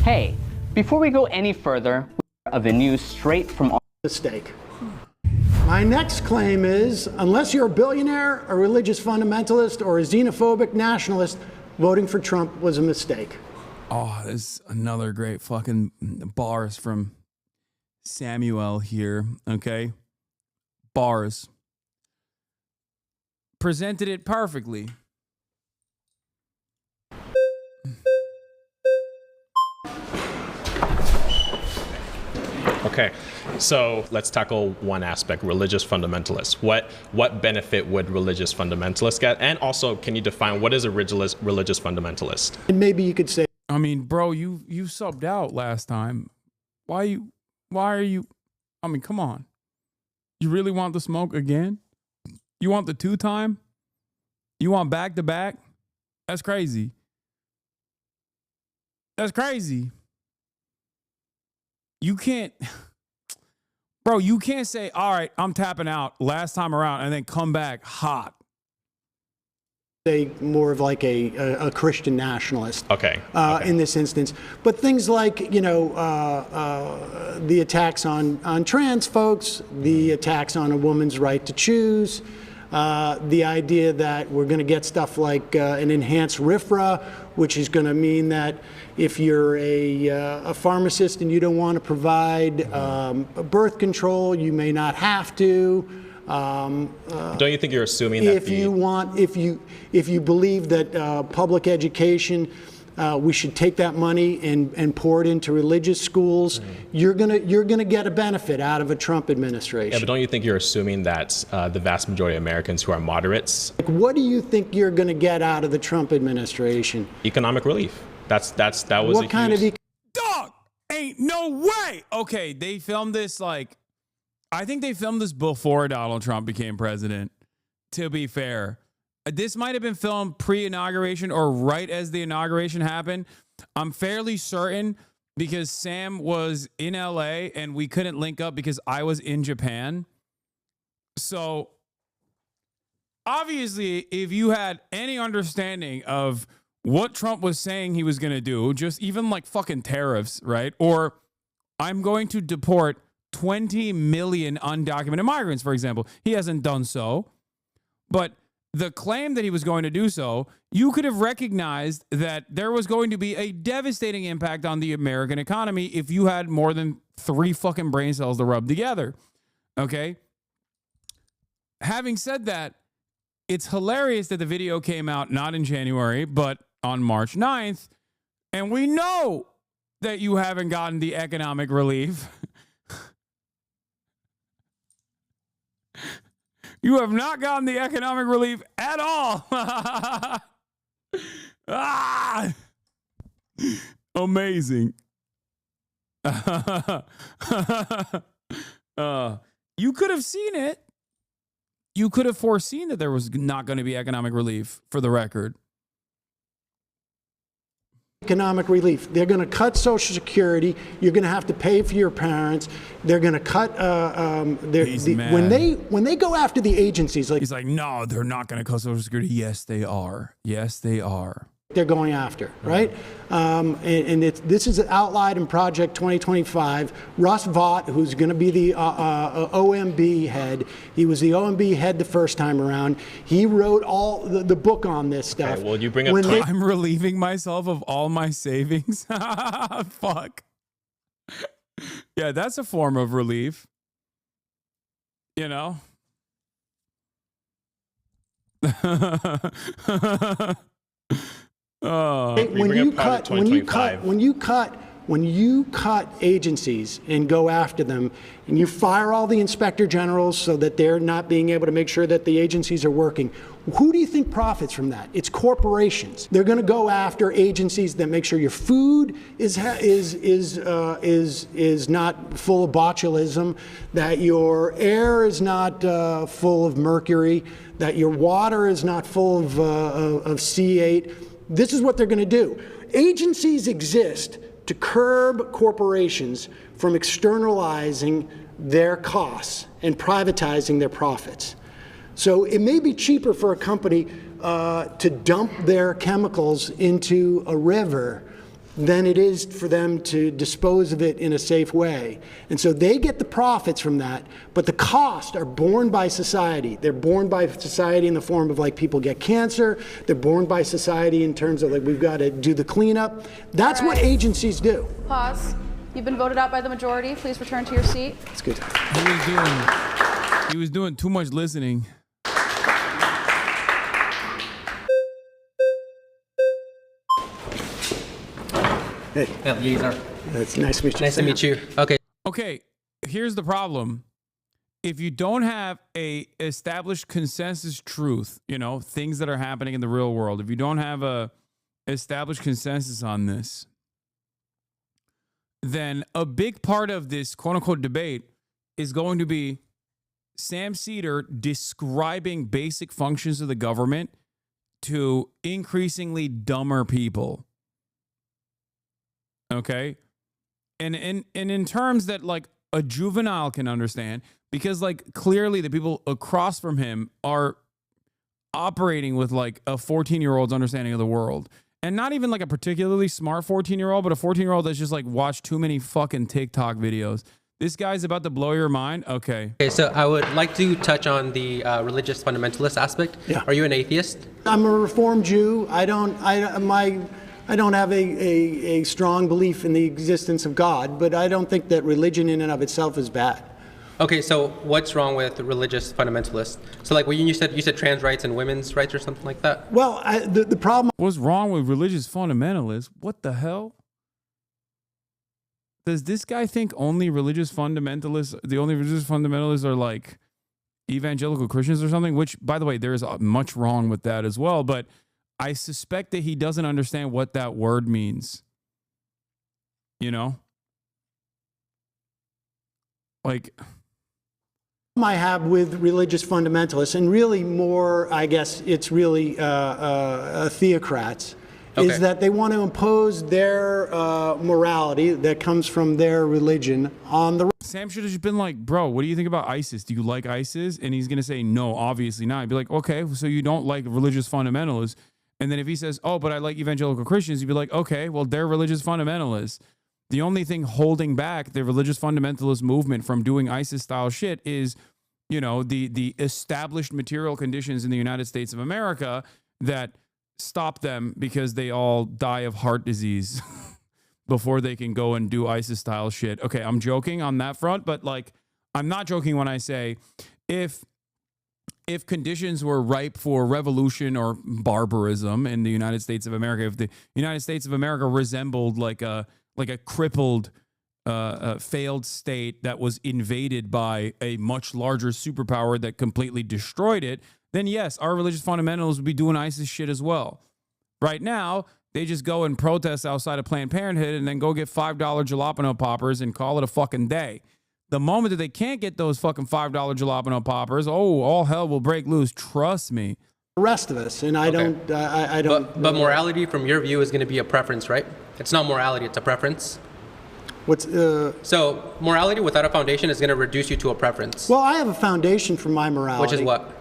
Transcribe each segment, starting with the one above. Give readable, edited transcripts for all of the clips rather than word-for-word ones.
Hey, before we go any further, of the news straight from mistake. My next claim is, unless you're a billionaire, a religious fundamentalist, or a xenophobic nationalist, voting for Trump was a mistake. Oh, there's another great fucking bars from Samuel here, okay? Bars. Presented it perfectly. Okay, so let's tackle one aspect, religious fundamentalists. What benefit would religious fundamentalists get? And also, can you define what is a religious fundamentalist? And maybe you could say, I mean, bro, you subbed out last time. Why are you, I mean, come on. You really want the smoke again? You want the 2-time? You want back-to-back? That's crazy. That's crazy. You can't, bro, you can't say, all right, I'm tapping out last time around and then come back hot. More of like a Christian nationalist. Okay. In this instance. But things like, you know, the attacks on trans folks, the attacks on a woman's right to choose, the idea that we're going to get stuff like an enhanced RFRA, which is going to mean that if you're a pharmacist and you don't want to provide birth control, you may not have to. Don't you think you're assuming that if you believe that public education, we should take that money and pour it into religious schools, you're gonna get a benefit out of a Trump administration. Yeah, but don't you think you're assuming that the vast majority of Americans who are moderates? Like, what do you think you're gonna get out of the Trump administration? Economic relief. That was what kind of dog? Ain't no way. Okay, they filmed this like, I think they filmed this before Donald Trump became president. To be fair, this might have been filmed pre-inauguration or right as the inauguration happened. I'm fairly certain because Sam was in LA and we couldn't link up because I was in Japan. So obviously, if you had any understanding of what Trump was saying he was going to do, just even like fucking tariffs, right? Or I'm going to deport 20 million undocumented migrants, for example. He hasn't done so. But the claim that he was going to do so, you could have recognized that there was going to be a devastating impact on the American economy if you had more than 3 fucking brain cells to rub together. Okay? Having said that, it's hilarious that the video came out not in January, but on March 9th. And we know that you haven't gotten the economic relief. You have not gotten the economic relief at all. Ah! Amazing. You could have seen it. You could have foreseen that there was not going to be economic relief, for the record. Economic relief. They're going to cut Social Security. You're going to have to pay for your parents. They're going to cut. When they go after the agencies, like he's like, no, they're not going to cut Social Security. Yes, they are. Yes, they are. They're going after, right? This is outlined in Project 2025. Russ Vought, who's going to be the OMB head, he was the OMB head the first time around. He wrote all the book on this stuff. Okay, well, you bring up I'm relieving myself of all my savings. Fuck. Yeah, that's a form of relief. You know? When you cut agencies and go after them and you fire all the inspector generals so that they're not being able to make sure that the agencies are working, who do you think profits from that? It's corporations. They're going to go after agencies that make sure your food is not full of botulism, that your air is not full of mercury, that your water is not full of C8. This is what they're going to do. Agencies exist to curb corporations from externalizing their costs and privatizing their profits. So it may be cheaper for a company to dump their chemicals into a river than it is for them to dispose of it in a safe way. And so they get the profits from that, but the costs are borne by society. They're borne by society in the form of like people get cancer. They're borne by society in terms of like we've got to do the cleanup. That's what agencies do. Pause. You've been voted out by the majority. Please return to your seat. It's good. He was doing too much listening. Hey. It's nice to meet you. Nice to meet you. Okay. Okay, here's the problem. If you don't have a established consensus truth, you know, things that are happening in the real world, if you don't have a established consensus on this, then a big part of this quote unquote debate is going to be Sam Seder describing basic functions of the government to increasingly dumber people. Okay. And in terms that like a juvenile can understand, because like clearly the people across from him are operating with like a 14-year-old's understanding of the world. And not even like a particularly smart 14-year-old, but a 14-year-old that's just like watched too many fucking TikTok videos. This guy's about to blow your mind. Okay. Okay, so I would like to touch on the religious fundamentalist aspect. Yeah. Are you an atheist? I'm a Reformed Jew. I don't have a strong belief in the existence of God, but I don't think that religion in and of itself is bad. Okay, so what's wrong with religious fundamentalists? So like when you said trans rights and women's rights or something like that? Well, the problem. What's wrong with religious fundamentalists? What the hell? Does this guy think the only religious fundamentalists are like evangelical Christians or something? Which, by the way, there is much wrong with that as well. But I suspect that he doesn't understand what that word means. You know? Like, I have with religious fundamentalists, and really more, I guess it's really theocrats, is that they want to impose their morality that comes from their religion on the. Sam should have just been like, bro, what do you think about ISIS? Do you like ISIS? And he's going to say, no, obviously not. He'd be like, okay, so you don't like religious fundamentalists. And then if he says, oh, but I like evangelical Christians, you'd be like, okay, well, they're religious fundamentalists. The only thing holding back the religious fundamentalist movement from doing ISIS-style shit is, you know, the established material conditions in the United States of America that stop them because they all die of heart disease before they can go and do ISIS-style shit. Okay, I'm joking on that front, but like, I'm not joking when I say if conditions were ripe for revolution or barbarism in the United States of America, if the United States of America resembled like a crippled, failed state that was invaded by a much larger superpower that completely destroyed it, then yes, our religious fundamentalists would be doing ISIS shit as well. Right now, they just go and protest outside of Planned Parenthood and then go get $5 jalapeno poppers and call it a fucking day. The moment that they can't get those fucking $5 jalapeno poppers, oh, all hell will break loose. Trust me. The rest of us, and I don't. But morality, from your view, is going to be a preference, right? It's not morality; it's a preference. What's So morality without a foundation is going to reduce you to a preference. Well, I have a foundation for my morality. Which is what?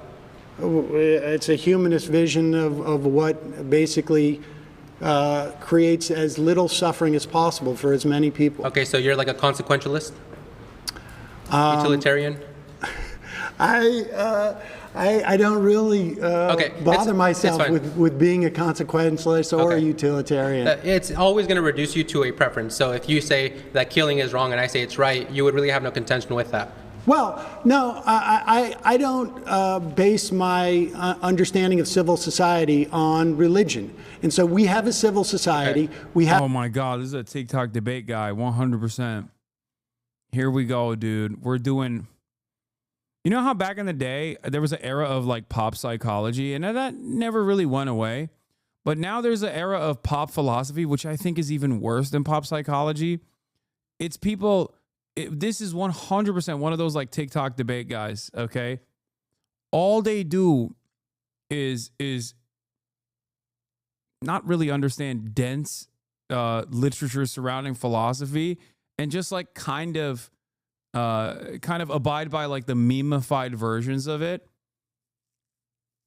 It's a humanist vision of what basically creates as little suffering as possible for as many people. Okay, so you're like a consequentialist, utilitarian. I don't really bother myself with being a consequentialist or a utilitarian. It's always going to reduce you to a preference. So if you say that killing is wrong and I say it's right, you would really have no contention with that. Well, no, I don't base my understanding of civil society on religion. And so we have a civil society. Okay. We have. Oh my God, this is a TikTok debate guy, 100%. Here we go, dude. We're doing. You know how back in the day, there was an era of like pop psychology, and that never really went away. But now there's an era of pop philosophy, which I think is even worse than pop psychology. It's people. This is 100% one of those like TikTok debate guys, okay? All they do is not really understand dense literature surrounding philosophy and just like kind of abide by like the meme-ified versions of it.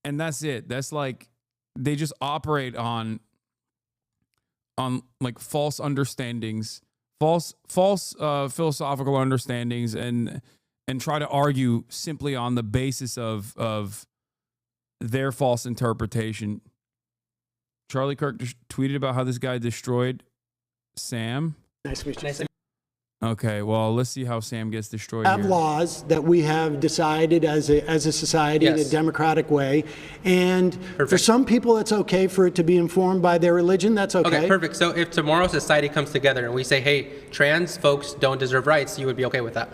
And that's it. That's like they just operate on like false understandings, false philosophical understandings, and try to argue simply on the basis of their false interpretation. Charlie Kirk tweeted about how this guy destroyed Sam. Nice to meet you. Okay, well, let's see how Sam gets destroyed. Have here. laws that we have decided as a society in a democratic way, and for some people it's okay for it to be informed by their religion. That's okay. Okay, perfect. So if tomorrow society comes together and we say, hey, trans folks don't deserve rights, you would be okay with that?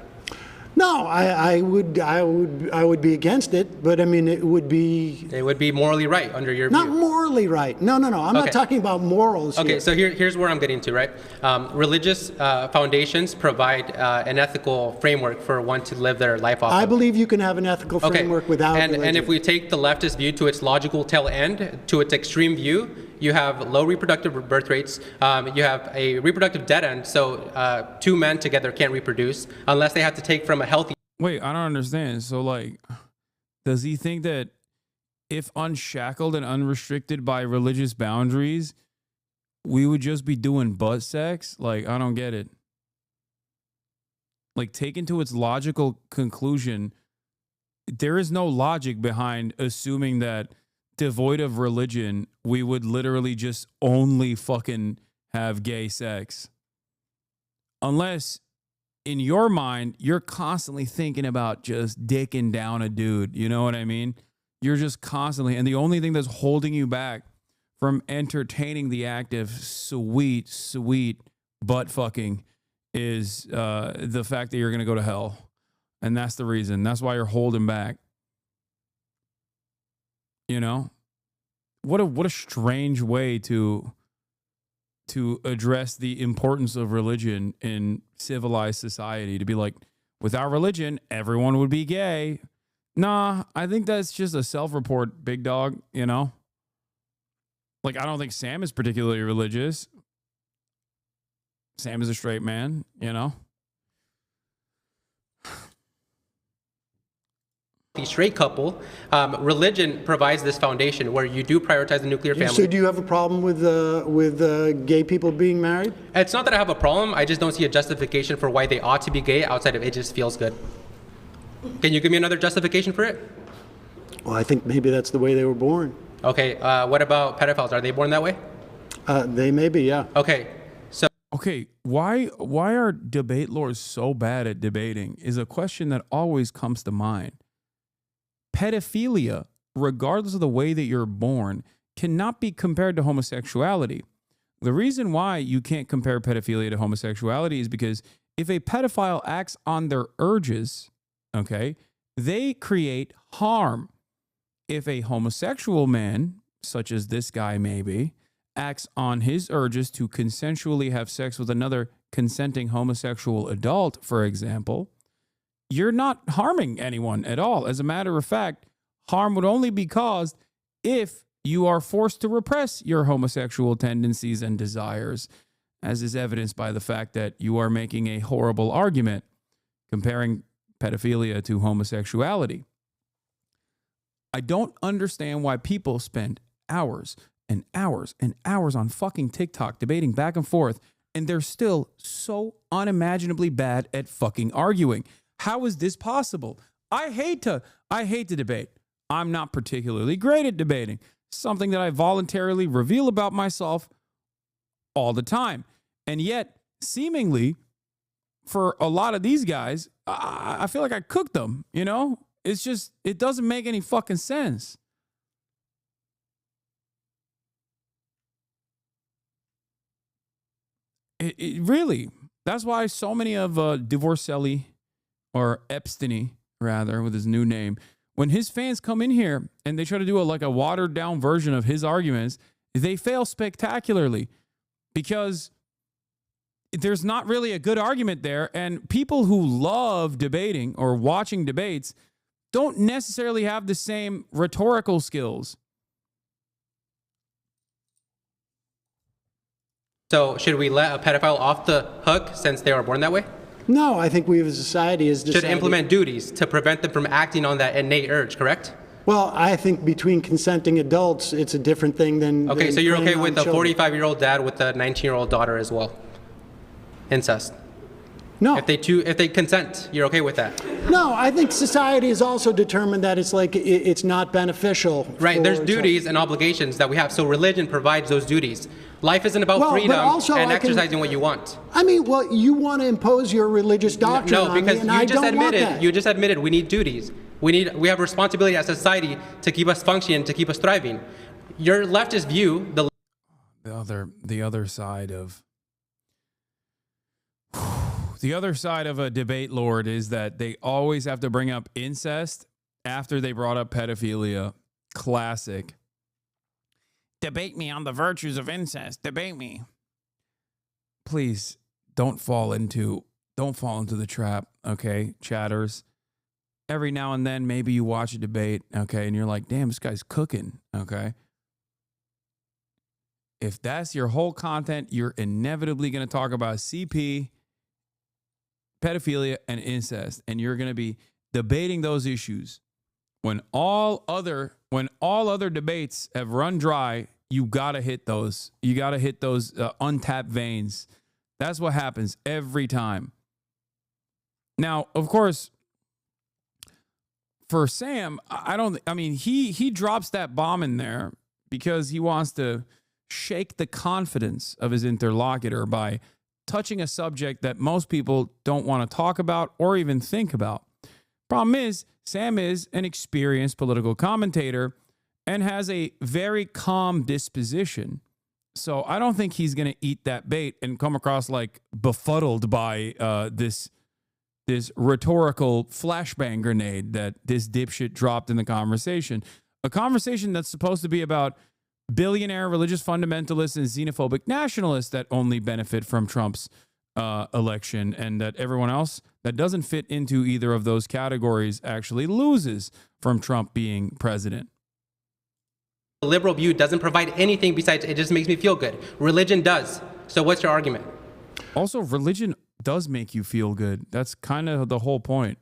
No, I would be against it, but I mean it would be morally right under your not view. morally right. No. I'm not talking about morals. Okay, here. so here's where I'm getting to, right? Religious foundations provide an ethical framework for one to live their life off. I believe you can have an ethical framework without religion. And if we take the leftist view to its logical tail end, to its extreme view, you have low reproductive birth rates. You have a reproductive dead end, so two men together can't reproduce unless they have to take from a healthy. Wait, I don't understand. So, like, does he think that if unshackled and unrestricted by religious boundaries, we would just be doing butt sex? Like, I don't get it. Like, taken to its logical conclusion, there is no logic behind assuming that devoid of religion, we would literally just only fucking have gay sex. Unless, in your mind, you're constantly thinking about just dicking down a dude. You know what I mean? You're just constantly, and the only thing that's holding you back from entertaining the act of sweet butt fucking is the fact that you're going to go to hell. And that's the reason. That's why you're holding back. You know, what a strange way to address the importance of religion in civilized society. To be like, without religion, everyone would be gay. Nah, I think that's just a self-report, big dog. You know, like I don't think Sam is particularly religious. Sam is a straight man. You know. Straight couple, religion provides this foundation where you do prioritize the nuclear family. So do you have a problem with gay people being married? It's not that I have a problem. I just don't see a justification for why they ought to be gay outside of it just feels good. Can you give me another justification for it? Well, I think maybe that's the way they were born. Okay, what about pedophiles? Are they born that way? They may be, yeah. Okay, so. Okay, why are debate lords so bad at debating is a question that always comes to mind. Pedophilia, regardless of the way that you're born, cannot be compared to homosexuality. The reason why you can't compare pedophilia to homosexuality is because if a pedophile acts on their urges, okay, they create harm. If a homosexual man, such as this guy maybe, acts on his urges to consensually have sex with another consenting homosexual adult, for example, you're not harming anyone at all. As a matter of fact, harm would only be caused if you are forced to repress your homosexual tendencies and desires, as is evidenced by the fact that you are making a horrible argument comparing pedophilia to homosexuality. I don't understand why people spend hours and hours and hours on fucking TikTok debating back and forth, and they're still so unimaginably bad at fucking arguing. How is this possible? I hate to debate. I'm not particularly great at debating. Something that I voluntarily reveal about myself all the time. And yet, seemingly, for a lot of these guys, I feel like I cooked them, you know? It's just, it doesn't make any fucking sense. It really, that's why so many of Divorcelli, or Epstein, rather, with his new name, when his fans come in here and they try to do a watered down version of his arguments, they fail spectacularly because there's not really a good argument there. And people who love debating or watching debates don't necessarily have the same rhetorical skills. So should we let a pedophile off the hook since they were born that way? No, I think we as a society is decided. Should implement duties to prevent them from acting on that innate urge, correct? Well, I think between consenting adults, it's a different thing than. Okay, than so you're okay preying with on a children. 45-year-old dad with a 19-year-old daughter as well? Incest. No. If they consent, you're okay with that? No, I think society has also determined that it's like it's not beneficial. Right, there's for- duties and obligations that we have, so religion provides those duties. Life isn't about Well, but freedom also and I can- exercising what you want. I mean, well, you want to impose your religious doctrine No, on me, because and I don't want that. you just admitted we need duties. We have responsibility as a society to keep us functioning, to keep us thriving. Your leftist view, The other side of the other side of a debate, Lord, is that they always have to bring up incest after they brought up pedophilia. Classic. Debate me on the virtues of incest. Debate me. Please don't fall into the trap, okay, chatters. Every now and then, maybe you watch a debate, okay, and you're like, damn, this guy's cooking, okay? If that's your whole content, you're inevitably going to talk about CP, pedophilia, and incest, and you're going to be debating those issues. When all other debates have run dry, you got to hit those. You got to hit those untapped veins. That's what happens every time. Now, of course, for Sam, he drops that bomb in there because he wants to shake the confidence of his interlocutor by touching a subject that most people don't want to talk about or even think about. Problem is, Sam is an experienced political commentator and has a very calm disposition. So I don't think he's going to eat that bait and come across like befuddled by this rhetorical flashbang grenade that this dipshit dropped in the conversation. A conversation that's supposed to be about billionaire religious fundamentalists and xenophobic nationalists that only benefit from Trump's election, and that everyone else that doesn't fit into either of those categories actually loses from Trump being president. The liberal view doesn't provide anything besides it just makes me feel good. Religion does. So what's your argument? Also, religion does make you feel good. That's kind of the whole point.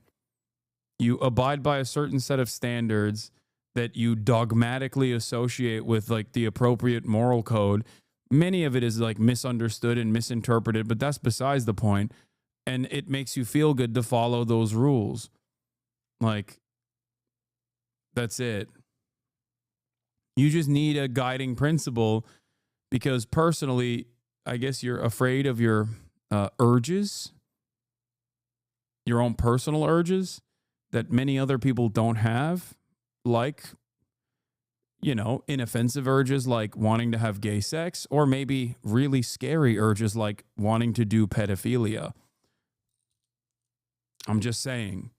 You abide by a certain set of standards that you dogmatically associate with like the appropriate moral code. Many of it is like misunderstood and misinterpreted, but that's besides the point. And it makes you feel good to follow those rules. Like, that's it. You just need a guiding principle because personally, I guess you're afraid of your urges, your own personal urges that many other people don't have, like, you know, inoffensive urges like wanting to have gay sex, or maybe really scary urges like wanting to do pedophilia. I'm just saying,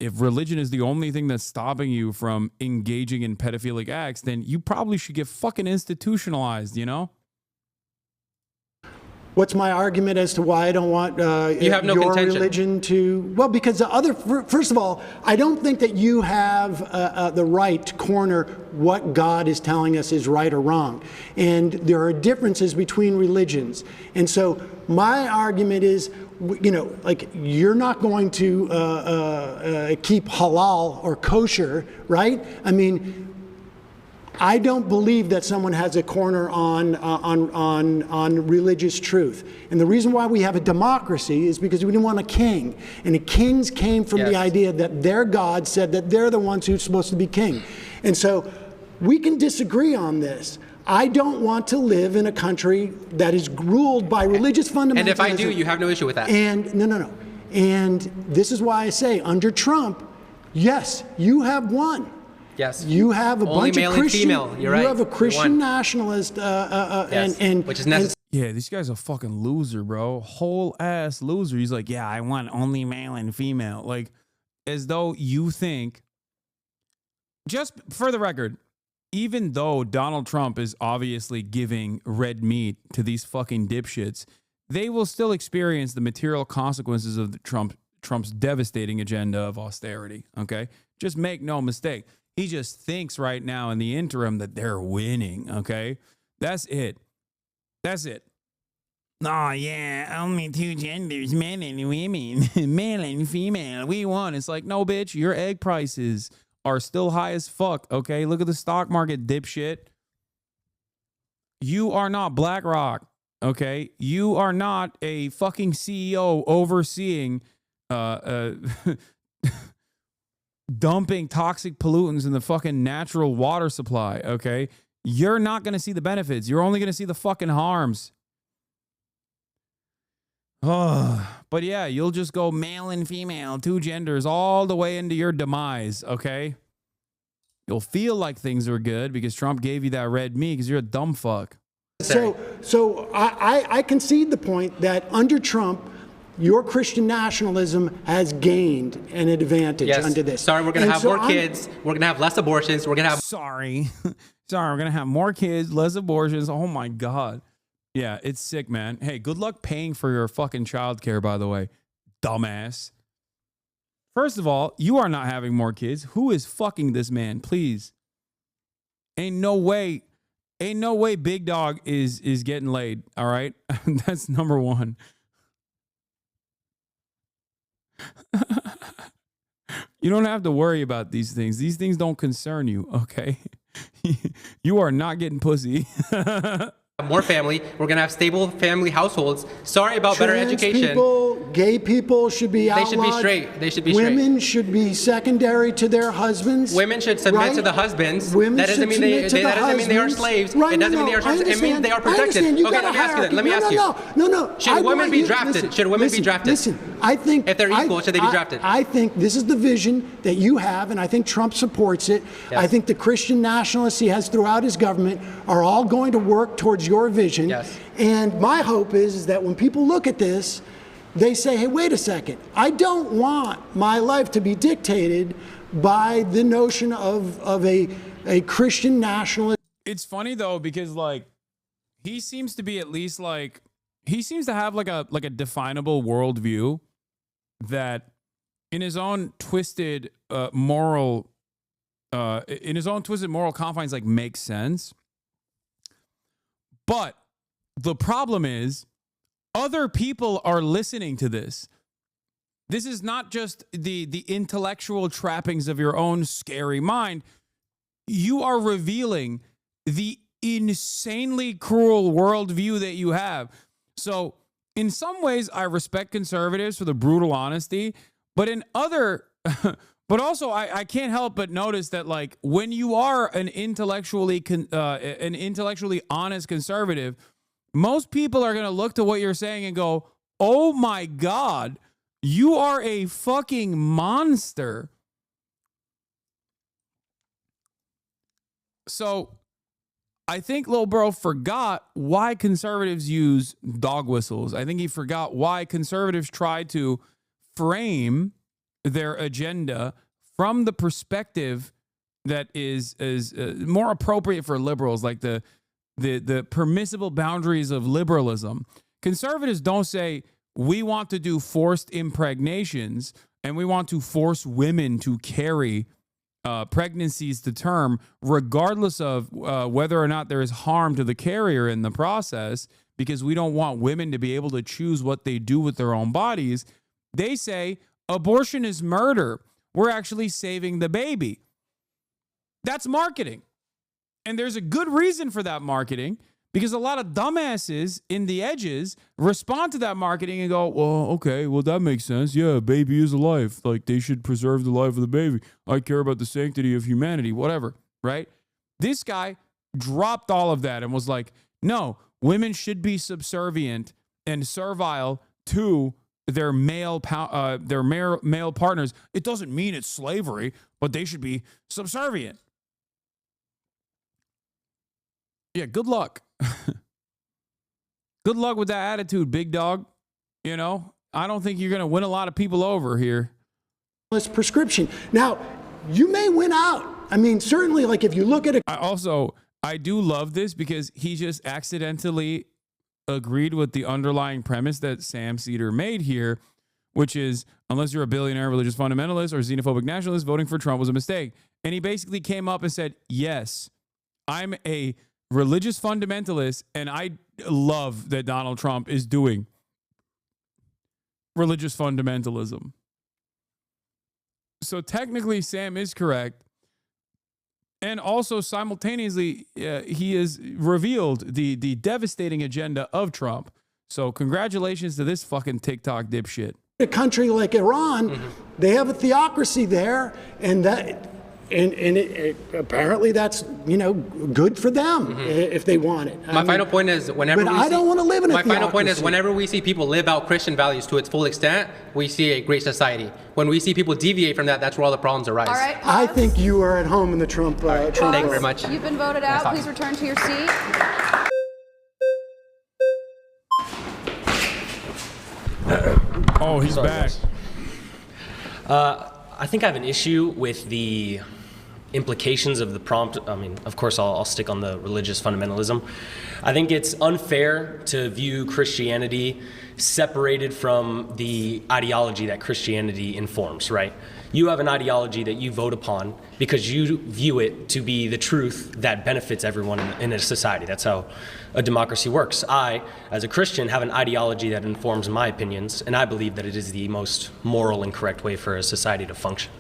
if religion is the only thing that's stopping you from engaging in pedophilic acts, then you probably should get fucking institutionalized, you know? What's my argument as to why I don't want You have no your contention. religion to? Well, because first of all, I don't think that you have the right to corner what God is telling us is right or wrong. And there are differences between religions. And so my argument is, you know, like you're not going to keep halal or kosher, right? I mean, I don't believe that someone has a corner on religious truth. And the reason why we have a democracy is because we didn't want a king. And the kings came from the idea that their God said that they're the ones who's supposed to be king. And so we can disagree on this. I don't want to live in a country that is ruled by religious fundamentalism. And if I do, you have no issue with that. And no. And this is why I say under Trump, yes, you have won. Yes. You have a Only bunch male of and Christian. female. You're right. You have a You Christian won. nationalist, Yes. and Which is necessary. Yeah, this guy's a fucking loser, bro. Whole ass loser. He's like, yeah, I want only male and female. Like, as though you think, just for the record, even though Donald Trump is obviously giving red meat to these fucking dipshits, they will still experience the material consequences of Trump's devastating agenda of austerity, okay? Just make no mistake. He just thinks right now in the interim that they're winning, okay? That's it. That's it. Oh, yeah, only two genders, men and women, male and female. We won. It's like, no, bitch, your egg prices are still high as fuck, okay? Look at the stock market, dipshit. You are not BlackRock, okay? You are not a fucking CEO overseeing dumping toxic pollutants in the fucking natural water supply, okay? You're not going to see the benefits. You're only going to see the fucking harms. Oh, but yeah, you'll just go male and female, two genders, all the way into your demise, okay? You'll feel like things are good because Trump gave you that red meat because you're a dumb fuck. So I concede the point that under Trump, your Christian nationalism has gained an advantage under this. Sorry, we're going to have more kids. We're going to have less abortions. We're going to have... Sorry, we're going to have more kids, less abortions. Oh, my God. Yeah, it's sick, man. Hey, good luck paying for your fucking childcare, by the way, dumbass. First of all, you are not having more kids. Who is fucking this man? Please. Ain't no way Big Dog is getting laid, all right? That's number one. You don't have to worry about these things. These things don't concern you, okay? You are not getting pussy. More family. We're going to have stable family households. Sorry about better education. People, gay people should be outlawed. They should be straight. They should be straight. Women should be secondary to their husbands. Women should submit to the husbands. Women that doesn't mean that doesn't mean they are slaves. Right, it doesn't mean they are slaves. It means they are protected. Okay, let me ask you then. Let me ask you. No. Should women be drafted? Should women be drafted? Listen, I think if they're equal, should they be drafted? I think this is the vision that you have, and I think Trump supports it. Yes. I think the Christian nationalists he has throughout his government are all going to work towards your vision. Yes. And my hope is that when people look at this, they say, hey, wait a second. I don't want my life to be dictated by the notion of a Christian nationalist. It's funny, though, because, like, he seems to be at least, like, he seems to have, like a definable worldview that in his own twisted moral confines, like, makes sense. But the problem is other people are listening to this. This is not just the intellectual trappings of your own scary mind. You are revealing the insanely cruel worldview that you have. So in some ways, I respect conservatives for the brutal honesty, but in other... But also, I can't help but notice that, like, when you are an intellectually honest conservative, most people are going to look to what you're saying and go, oh my God, you are a fucking monster. So I think Lil Bro forgot why conservatives use dog whistles. I think he forgot why conservatives try to frame their agenda from the perspective that is more appropriate for liberals, like the permissible boundaries of liberalism. Conservatives don't say, we want to do forced impregnations and we want to force women to carry pregnancies to term, regardless of whether or not there is harm to the carrier in the process, because we don't want women to be able to choose what they do with their own bodies. They say abortion is murder. We're actually saving the baby. That's marketing. And there's a good reason for that marketing, because a lot of dumbasses in the edges respond to that marketing and go, well, okay, well, that makes sense. Yeah, a baby is a life. Like, they should preserve the life of the baby. I care about the sanctity of humanity, whatever, right? This guy dropped all of that and was like, no, women should be subservient and servile to their male partners. It doesn't mean it's slavery, but they should be subservient. Yeah, good luck. Good luck with that attitude, big dog. You know, I don't think you're going to win a lot of people over here. This prescription. Now, you may win out. I mean, certainly, like, if you look at it. I do love this because he just accidentally agreed with the underlying premise that Sam Seder made here, which is, unless you're a billionaire religious fundamentalist or xenophobic nationalist, voting for Trump was a mistake. And he basically came up and said, yes, I'm a religious fundamentalist, and I love that Donald Trump is doing religious fundamentalism. So technically, Sam is correct. And also simultaneously, he has revealed the devastating agenda of Trump. So congratulations to this fucking TikTok dipshit. A country like Iran, they have a theocracy there, and apparently that's good for them if they want it. My final point is whenever but I don't want to live in a My final point is theocracy. whenever we see people live out Christian values to its full extent, we see a great society. When we see people deviate from that, that's where all the problems arise. All right. I pause. think you are at home in the Trump. Trump Thank you world. very much. You've been voted out. Please return to your seat. Oh, he's back. I think I have an issue with the implications of the prompt. I mean, of course, I'll stick on the religious fundamentalism. I think it's unfair to view Christianity separated from the ideology that Christianity informs, right? You have an ideology that you vote upon because you view it to be the truth that benefits everyone in a society. That's how a democracy works. I, as a Christian, have an ideology that informs my opinions, and I believe that it is the most moral and correct way for a society to function.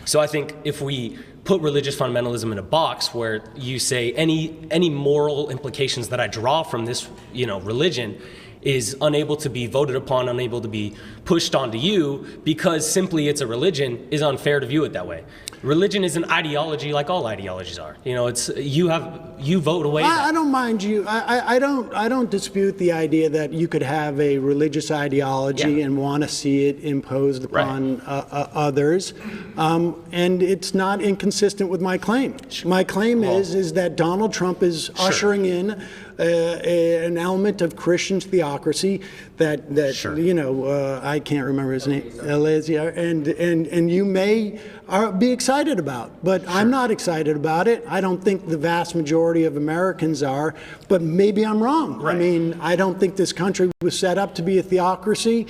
So I think if we put religious fundamentalism in a box where you say any moral implications that I draw from this, religion is unable to be voted upon, unable to be pushed onto you because simply it's a religion, is unfair to view it that way. Religion is an ideology like all ideologies are. It's you vote away. I don't mind you. I don't dispute the idea that you could have a religious ideology and want to see it imposed upon others, and it's not inconsistent with my claim. My claim is that Donald Trump is ushering in an element of Christian theocracy that I can't remember his name, Alesia, and you may be excited about, but I'm not excited about it. I don't think the vast majority of Americans are, but maybe I'm wrong. Right. I mean, I don't think this country was set up to be a theocracy,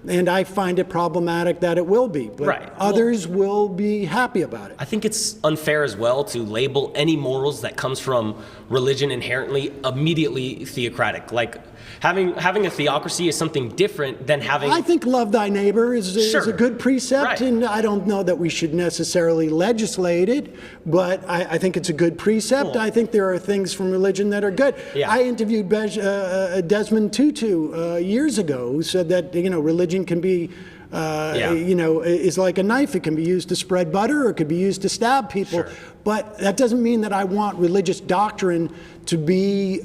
and I find it problematic that it will be, but others will be happy about it. I think it's unfair as well to label any morals that comes from religion inherently immediately theocratic. Like having a theocracy is something different than having. I think love thy neighbor is a good precept, and I don't know that we should necessarily legislate it, but I think it's a good precept. I think there are things from religion that are good. I interviewed Desmond Tutu years ago, who said that religion can be is like a knife. It can be used to spread butter, or it could be used to stab people. But that doesn't mean that I want religious doctrine to be.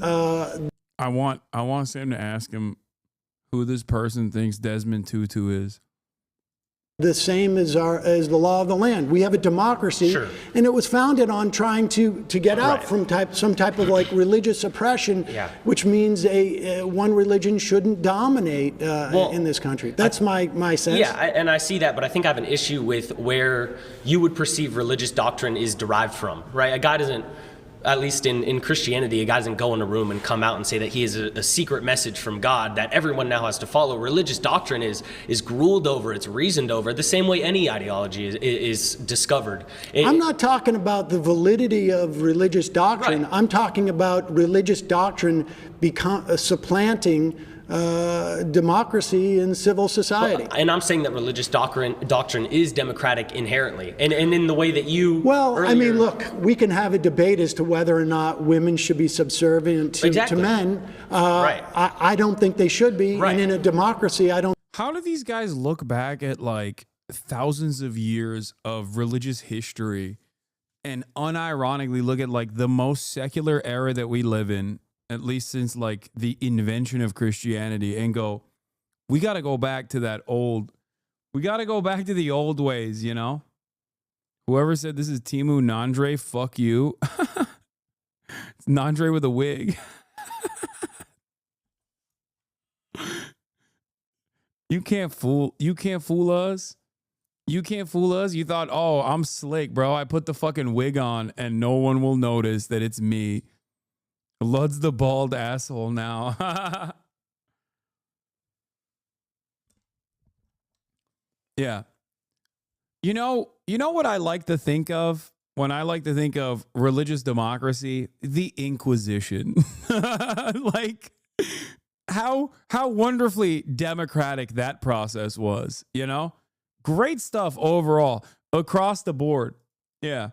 I want Sam to ask him who this person thinks Desmond Tutu is. The same as the law of the land. We have a democracy, and it was founded on trying to get out from some type of like religious oppression, which means one religion shouldn't dominate in this country. That's my sense. Yeah, and I see that, but I think I have an issue with where you would perceive religious doctrine is derived from, right? A guy doesn't, at least in Christianity, a guy doesn't go in a room and come out and say that he has a secret message from God that everyone now has to follow. Religious doctrine is ruled over, it's reasoned over, the same way any ideology is discovered. I'm not talking about the validity of religious doctrine. I'm talking about religious doctrine supplanting democracy and civil society. Well, and I'm saying that religious doctrine is democratic inherently, and in the way that you. Well, I mean, look, we can have a debate as to whether or not women should be subservient to men. I don't think they should be, and in a democracy, I don't. How do these guys look back at like thousands of years of religious history and unironically look at like the most secular era that we live in, at least since like the invention of Christianity, and go, we got to go back to the old ways, Whoever said this is Timu Nandre, fuck you. It's Nandre with a wig. You can't fool us. You can't fool us. You thought, oh, I'm slick, bro. I put the fucking wig on and no one will notice that it's me. Lud's the bald asshole now. Yeah. You know what I like to think of when I like to think of religious democracy? The Inquisition. Like how wonderfully democratic that process was, Great stuff overall across the board. Yeah.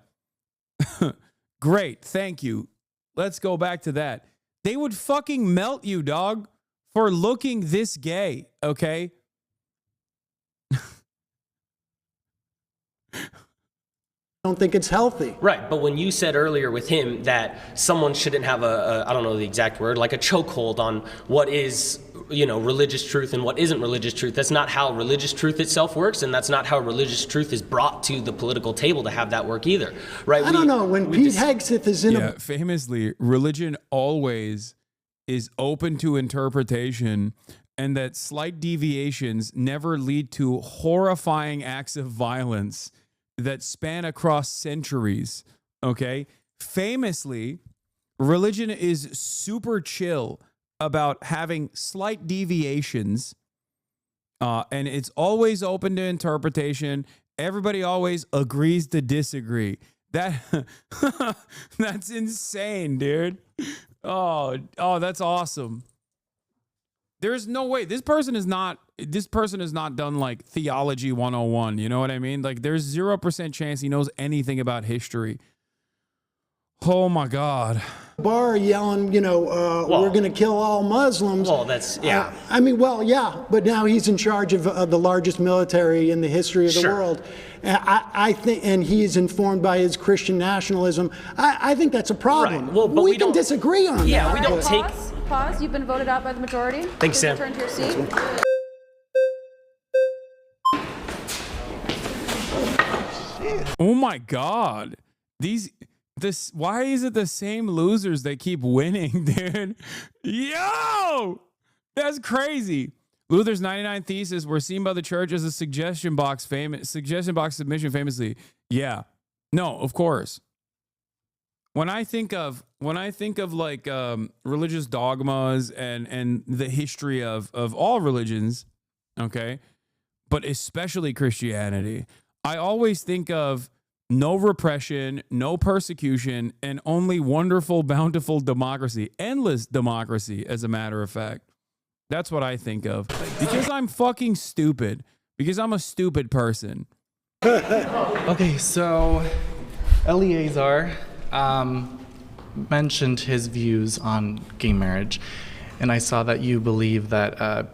Great, thank you. Let's go back to that. They would fucking melt you, dog, for looking this gay, okay? Don't think it's healthy. Right, but when you said earlier with him that someone shouldn't have I don't know the exact word, like a chokehold on what is, religious truth and what isn't religious truth, that's not how religious truth itself works, and that's not how religious truth is brought to the political table to have that work either, right? I don't know, when Pete Hegseth is in famously, religion always is open to interpretation, and that slight deviations never lead to horrifying acts of violence that span across centuries, okay? Famously, religion is super chill about having slight deviations, and it's always open to interpretation. Everybody always agrees to disagree. That's insane, dude. Oh, that's awesome. There's no way this person has not done like theology 101. You know what I mean? Like there's 0% chance he knows anything about history. Oh my God. Bar yelling, we're going to kill all Muslims. Well, that's, yeah. But now he's in charge of the largest military in the history of the world. I think, and he is informed by his Christian nationalism. I think that's a problem. Right. Well, but we can disagree on that. Yeah, we don't take... Pause. You've been voted out by the majority. Thanks, Sam. Return to your seat. Oh my God. Why is it the same losers that keep winning, dude? Yo! That's crazy. Luther's 99 Theses were seen by the church as a suggestion box submission famously. Yeah. No, of course. When I think of like religious dogmas and the history of all religions, okay, but especially Christianity, I always think of no repression, no persecution, and only wonderful, bountiful democracy, endless democracy, as a matter of fact. That's what I think of. Because I'm fucking stupid. Because I'm a stupid person. Okay, so Eleazar mentioned his views on gay marriage, and I saw that you believe that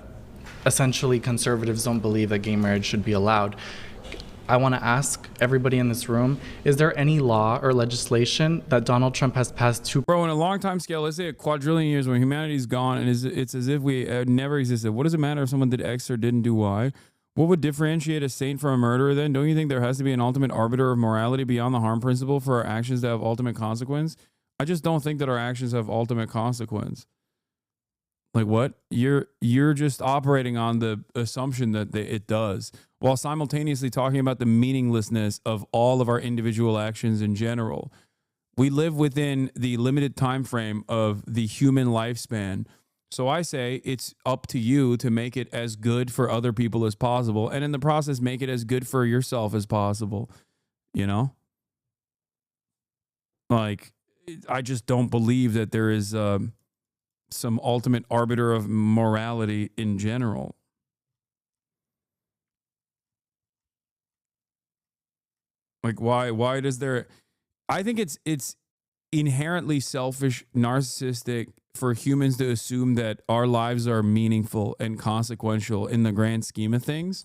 essentially conservatives don't believe that gay marriage should be allowed. I want to ask everybody in this room, is there any law or legislation that Donald Trump has passed to... Bro, in a long time scale, let's say a quadrillion years when humanity's gone and it's as if we never existed. What does it matter if someone did X or didn't do Y? What would differentiate a saint from a murderer then? Don't you think there has to be an ultimate arbiter of morality beyond the harm principle for our actions to have ultimate consequence? I just don't think that our actions have ultimate consequence. Like what? You're just operating on the assumption that it does, while simultaneously talking about the meaninglessness of all of our individual actions in general. We live within the limited time frame of the human lifespan. So I say it's up to you to make it as good for other people as possible, and in the process, make it as good for yourself as possible. You know? Like, I just don't believe that there is some ultimate arbiter of morality in general. Like, why does there... I think it's inherently selfish, narcissistic for humans to assume that our lives are meaningful and consequential in the grand scheme of things.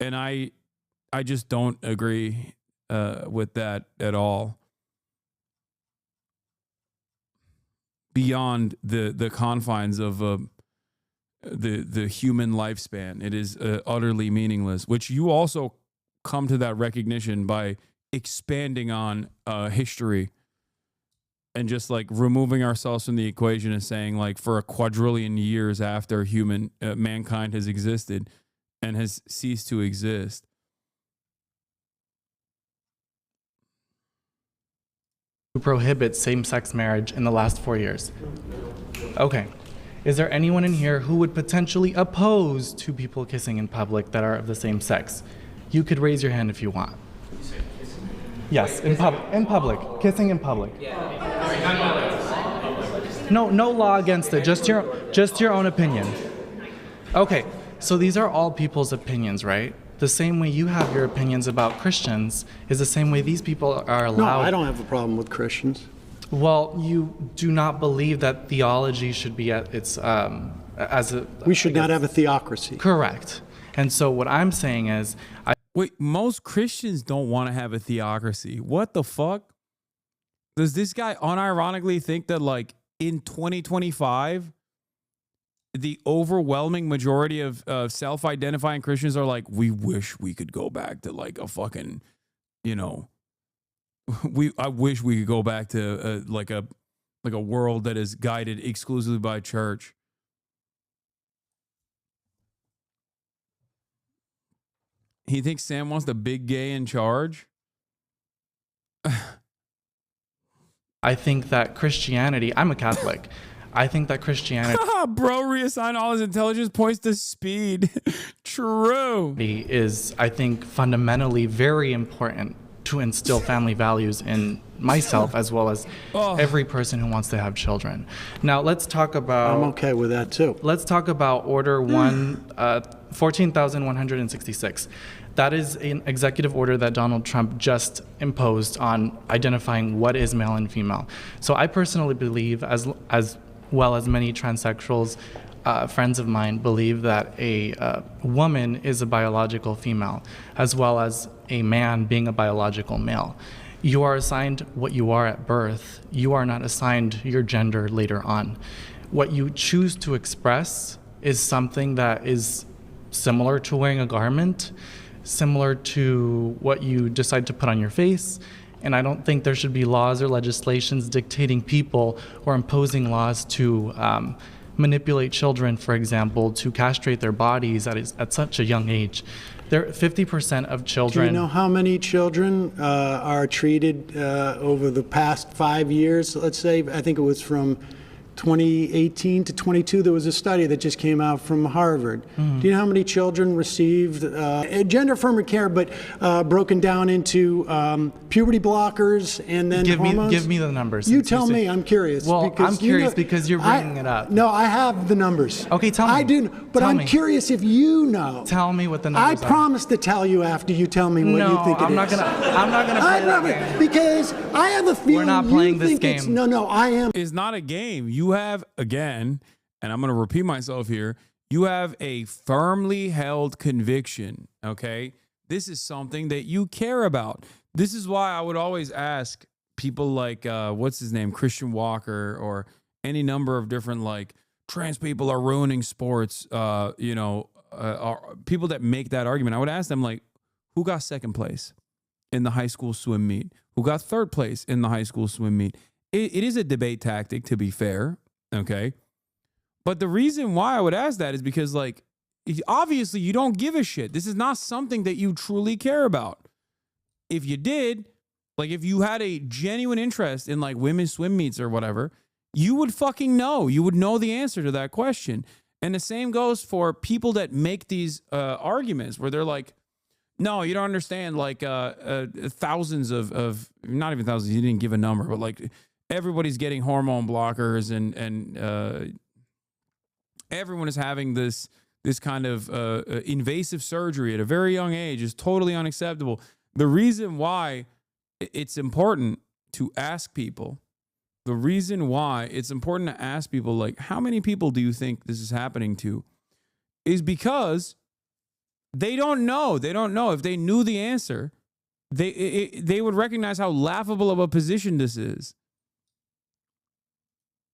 And I just don't agree with that at all. Beyond the confines of the human lifespan, it is utterly meaningless, which you also come to that recognition by expanding on history and just like removing ourselves from the equation and saying, like, for a quadrillion years after mankind has existed and has ceased to exist, who prohibit same-sex marriage in the last 4 years. Okay. Is there anyone in here who would potentially oppose two people kissing in public that are of the same sex? You could raise your hand if you want. Yes, in public. Kissing in public. No law against it. Just your own opinion. Okay. So these are all people's opinions, right? The same way you have your opinions about Christians is the same way these people are No, allowed. I don't have a problem with Christians. Well, you do not believe that theology should be at its as a. We should not have a theocracy. Correct. And so what I'm saying is, Wait, most Christians don't want to have a theocracy. What the fuck? Does this guy unironically think that, like, in 2025, the overwhelming majority of self-identifying Christians are like, we wish we could go back to, like, a fucking, you know, I wish we could go back to like a world that is guided exclusively by church. He thinks Sam wants the big gay in charge? I think that Christianity, I'm a Catholic. I think that Christianity Bro, reassign all his intelligence points to speed. True. is, I think, fundamentally very important to instill family values in myself as well as every person who wants to have children. Now, let's talk about... I'm okay with that, too. Let's talk about Order 14,166. That is an executive order that Donald Trump just imposed on identifying what is male and female. So I personally believe, as well as many transsexuals, friends of mine, believe that a woman is a biological female, as well as a man being a biological male. You are assigned what you are at birth. You are not assigned your gender later on. What you choose to express is something that is similar to wearing a garment, similar to what you decide to put on your face. And I don't think there should be laws or legislations dictating people or imposing laws to manipulate children, for example, to castrate their bodies at such a young age. 50% of children... Do you know how many children are treated over the past 5 years? Let's say, I think it was from 2018 to 22, there was a study that just came out from Harvard. Do you know how many children received gender-affirming care, but broken down into puberty blockers and then hormones? Give me the numbers. You tell me. I'm curious. Well, I'm curious because you're bringing it up. No, I have the numbers. Okay, tell me. I do, but I'm curious if you know. Tell me what the numbers are. I promise to tell you after you tell me what you think it is. I'm not gonna play that game. Because I have a feeling we're not playing you this think game. No, I am. It's not a game. You have, again, and I'm going to repeat myself here, you have a firmly held conviction, okay? This is something that you care about. This is why I would always ask people like, what's his name, Christian Walker, or any number of different, like, trans people are ruining sports, people that make that argument. I would ask them, like, who got second place in the high school swim meet? Who got third place in the high school swim meet? It is a debate tactic, to be fair, okay? But the reason why I would ask that is because, like, obviously you don't give a shit. This is not something that you truly care about. If you did, like, if you had a genuine interest in, like, women's swim meets or whatever, you would fucking know. You would know the answer to that question. And the same goes for people that make these arguments where they're like, no, you don't understand, like, thousands of, not even thousands, you didn't give a number, but, like, everybody's getting hormone blockers and everyone is having this kind of invasive surgery at a very young age is totally unacceptable. The reason why it's important to ask people, like, how many people do you think this is happening to, is because they don't know. They don't know. If they knew the answer, they would recognize how laughable of a position this is.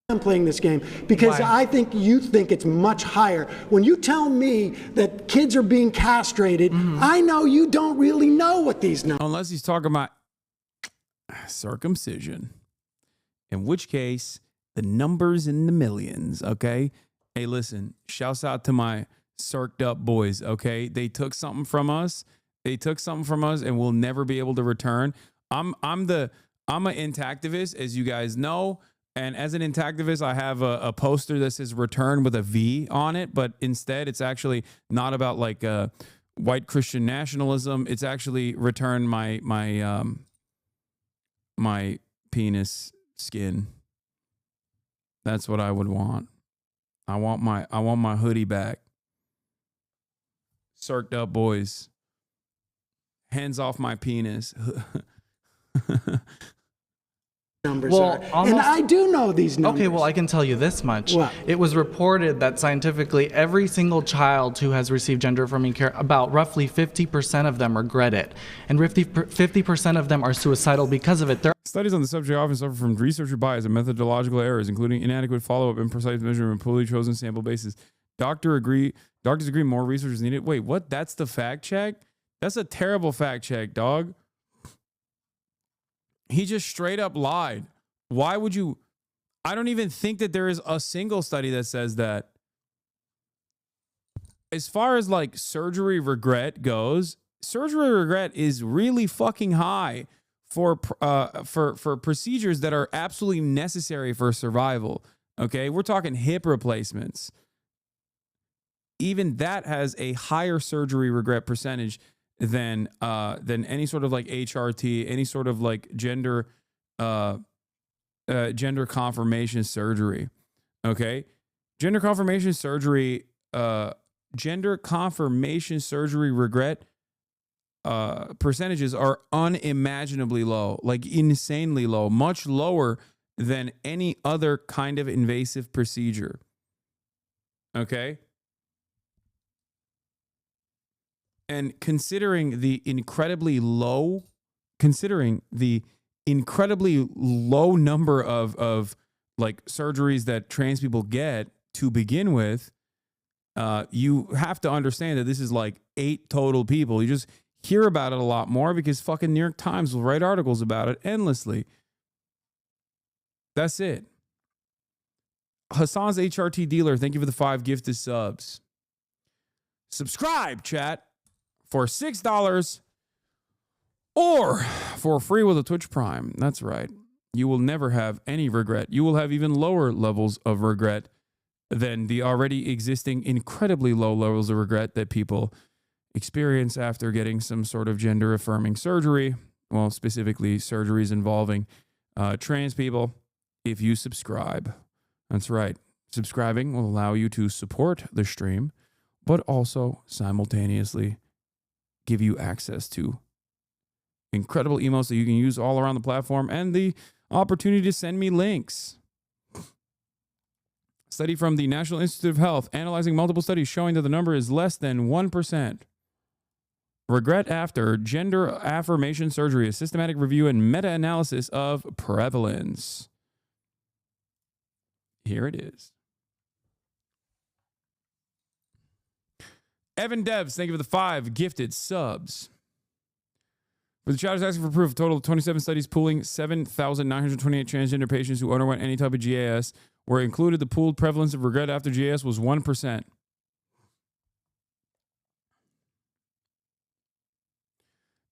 I'm playing this game because I think you think it's much higher. When you tell me that kids are being castrated, I know you don't really know what these numbers. Unless he's talking about circumcision, in which case the numbers in the millions, okay? Hey, listen, shouts out to my circed up boys, okay? They took something from us. And we'll never be able to return. I'm an intactivist, as you guys know. And as an intactivist, I have a poster that says return with a V on it, but instead it's actually not about, like, white Christian nationalism. It's actually return my penis skin. That's what I would want. I want my hoodie back. Circed up boys. Hands off my penis. Numbers Well, are. And almost- I do know these numbers. Okay, well, I can tell you this much. What? It was reported that scientifically, every single child who has received gender-affirming care, about roughly 50% of them regret it. And 50% of them are suicidal because of it. Studies on the subject often suffer from researcher bias and methodological errors, including inadequate follow-up, imprecise measurement, poorly chosen sample bases. Doctors agree more research is needed. Wait, what? That's the fact check? That's a terrible fact check, dog. He just straight up lied. Why would you? I don't even think that there is a single study that says that. As far as like surgery regret goes, surgery regret is really fucking high for procedures that are absolutely necessary for survival. Okay, we're talking hip replacements. Even that has a higher surgery regret percentage than any sort of like HRT, any sort of like gender confirmation surgery. Okay, gender confirmation surgery regret percentages are unimaginably low, like insanely low, much lower than any other kind of invasive procedure. Okay. And considering the incredibly low number of like surgeries that trans people get to begin with, you have to understand that this is like 8 total people. You just hear about it a lot more because fucking New York Times will write articles about it endlessly. That's it. Hassan's HRT dealer, thank you for the 5 gifted subs. Subscribe, chat, for $6 or for free with a Twitch Prime. That's right. You will never have any regret. You will have even lower levels of regret than the already existing incredibly low levels of regret that people experience after getting some sort of gender affirming surgery. Well, specifically surgeries involving trans people. If you subscribe, that's right. Subscribing will allow you to support the stream, but also simultaneously give you access to incredible emails that you can use all around the platform and the opportunity to send me links. Study from the National Institute of Health analyzing multiple studies showing that the number is less than 1%. Regret after gender affirmation surgery, a systematic review and meta-analysis of prevalence. Here it is. Evan Devs, thank you for the 5 gifted subs. For the child is asking for proof, a total of 27 studies pooling 7,928 transgender patients who underwent any type of GAS were included. The pooled prevalence of regret after GAS was 1%.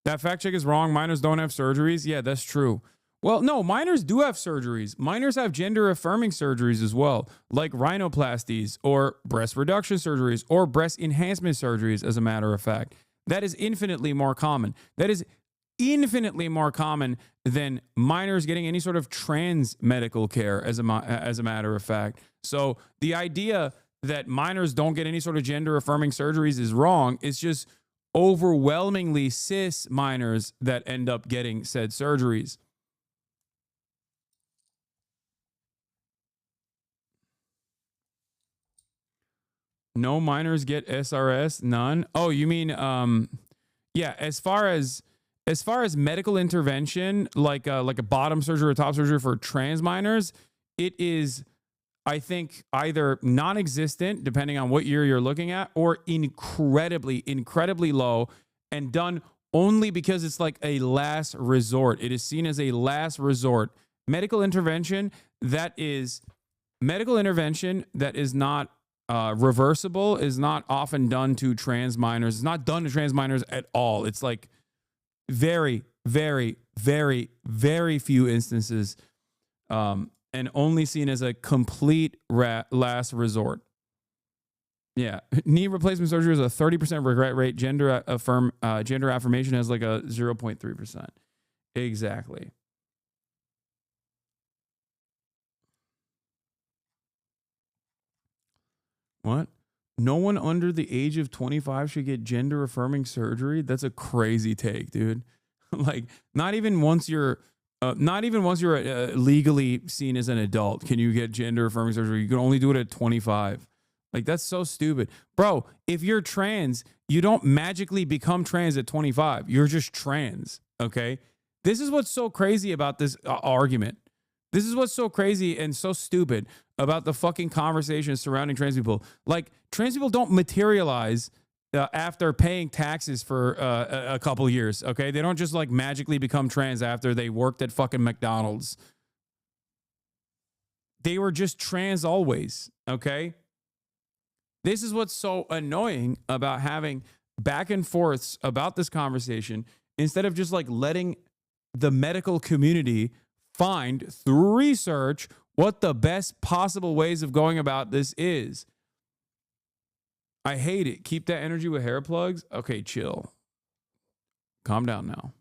That fact check is wrong. Minors don't have surgeries. Yeah, that's true. Well, no, minors do have surgeries. Minors have gender-affirming surgeries as well, like rhinoplasties or breast reduction surgeries or breast enhancement surgeries, as a matter of fact. That is infinitely more common. That is infinitely more common than minors getting any sort of trans medical care, as a matter of fact. So the idea that minors don't get any sort of gender-affirming surgeries is wrong. It's just overwhelmingly cis minors that end up getting said surgeries. No minors get SRS? None? Oh, you mean, yeah, as far as medical intervention, like a bottom surgery or top surgery for trans minors, it is, I think, either non-existent, depending on what year you're looking at, or incredibly low and done only because it's like a last resort. It is seen as a last resort. Medical intervention that is not reversible is not often done to trans minors. It's not done to trans minors at all. It's like very, very, very, very few instances, and only seen as a complete last resort. Yeah, knee replacement surgery is a 30% regret rate. Gender affirmation has like a 0.3%. Exactly. What? no one under the age of 25 should get gender affirming surgery. That's a crazy take, dude. Like, not even once you're legally seen as an adult can you get gender affirming surgery. You can only do it at 25. Like, that's so stupid. Bro, if you're trans, you don't magically become trans at 25. You're just trans, okay? This is what's so crazy about this argument. This is what's so crazy and so stupid about the fucking conversation surrounding trans people. Like, trans people don't materialize after paying taxes for a couple years, okay? They don't just like magically become trans after they worked at fucking McDonald's. They were just trans always, okay? This is what's so annoying about having back and forths about this conversation instead of just like letting the medical community find through research what the best possible ways of going about this is. I hate it. Keep that energy with hair plugs. Okay, chill. Calm down now.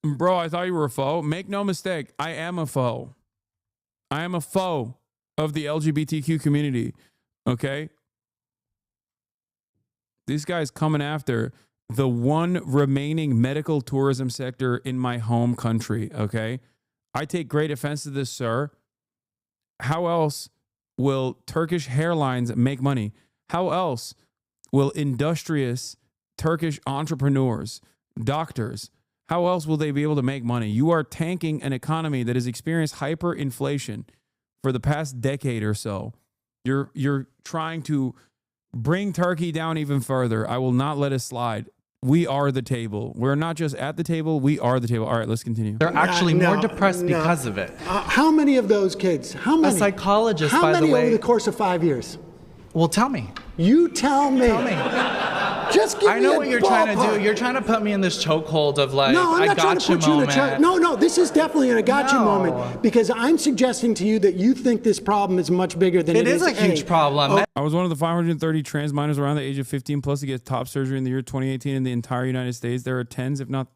Bro, I thought you were a foe. Make no mistake, I am a foe. I am a foe of the LGBTQ community, okay? This guy's coming after the one remaining medical tourism sector in my home country, okay? I take great offense to this, sir. How else will Turkish airlines make money? How else will industrious Turkish entrepreneurs, doctors, how else will they be able to make money? You are tanking an economy that has experienced hyperinflation for the past decade or so. You're trying to bring Turkey down even further. I will not let it slide. We are the table. We're not just at the table. We are the table. All right, let's continue. They're actually more depressed because of it. How many of those kids? How many? A psychologist, how by the many way. over the course of 5 years? Well, tell me. You tell me. Tell me. Just give me I know a what you're trying to ballpark. do. You're trying to put me in this chokehold of like, No, I'm I not trying to gotcha put you in a moment. No, this is definitely in a gotcha No. moment because I'm suggesting to you that you think this problem is much bigger than it is. It is a huge problem. I was one of the 530 trans minors around the age of 15 plus to get top surgery in the year 2018 in the entire United States. There are tens, if not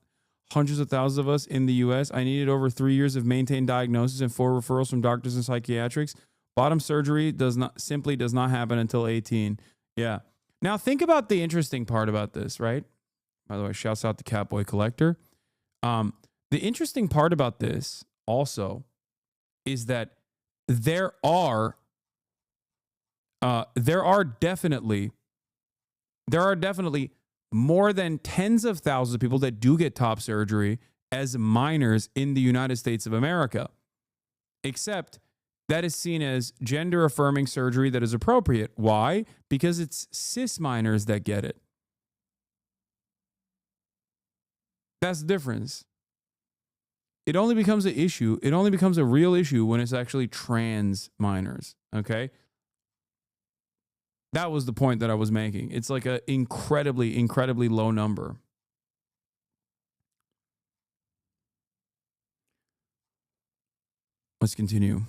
hundreds of thousands of us in the U.S. I needed over 3 years of maintained diagnosis and 4 referrals from doctors and psychiatrics. Bottom surgery does not happen until 18. Yeah. Now think about the interesting part about this, right? By the way, shouts out to Catboy Collector. The interesting part about this also is that there are definitely more than tens of thousands of people that do get top surgery as minors in the United States of America, except that is seen as gender affirming surgery that is appropriate. Why? Because it's cis minors that get it. That's the difference. It only becomes an issue. It only becomes a real issue when it's actually trans minors. Okay. That was the point that I was making. It's like an incredibly, incredibly low number. Let's continue.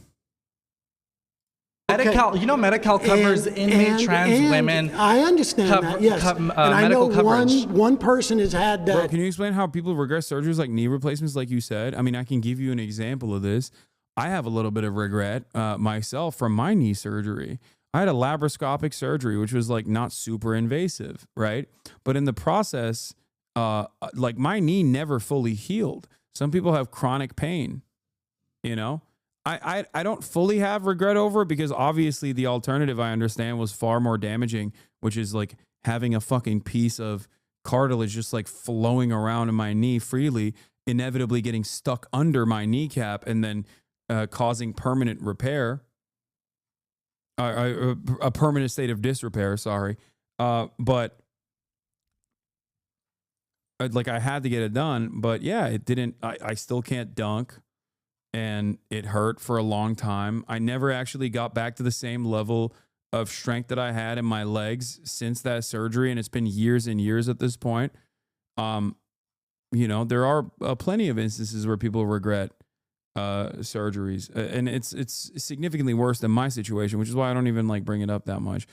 Medi-Cal, you know, Medi-Cal covers inmate trans women. I understand that, yes. And I know one person has had that. Bro, can you explain how people regret surgeries like knee replacements, like you said? I mean, I can give you an example of this. I have a little bit of regret myself from my knee surgery. I had a laparoscopic surgery, which was like not super invasive, right? But in the process, like my knee never fully healed. Some people have chronic pain, you know? I don't fully have regret over it because obviously the alternative I understand was far more damaging, which is like having a fucking piece of cartilage just like flowing around in my knee freely, inevitably getting stuck under my kneecap and then causing permanent repair, a permanent state of disrepair, sorry. But like I had to get it done, but yeah, it didn't, I still can't dunk. And it hurt for a long time. I never actually got back to the same level of strength that I had in my legs since that surgery. And it's been years and years at this point. You know, there are plenty of instances where people regret surgeries. And it's significantly worse than my situation, which is why I don't even like bring it up that much.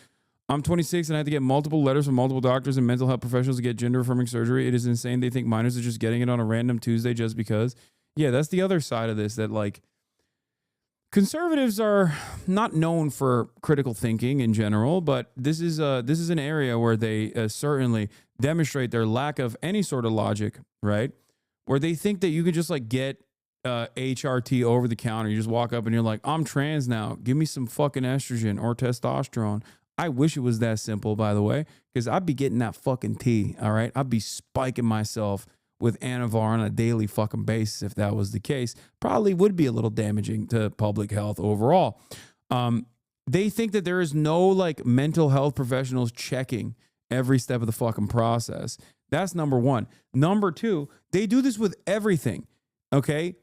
I'm 26 and I had to get multiple letters from multiple doctors and mental health professionals to get gender affirming surgery. It is insane. They think minors are just getting it on a random Tuesday just because. Yeah, that's the other side of this, that like conservatives are not known for critical thinking in general, but this is an area where they certainly demonstrate their lack of any sort of logic, right? Where they think that you could just like get HRT over the counter. You just walk up and you're like, I'm trans now. Give me some fucking estrogen or testosterone. I wish it was that simple, by the way, because I'd be getting that fucking tea, all right? I'd be spiking myself with Anavar on a daily fucking basis if that was the case. Probably would be a little damaging to public health overall. They think that there is no like mental health professionals checking every step of the fucking process. That's number one. Number two, they do this with everything, okay?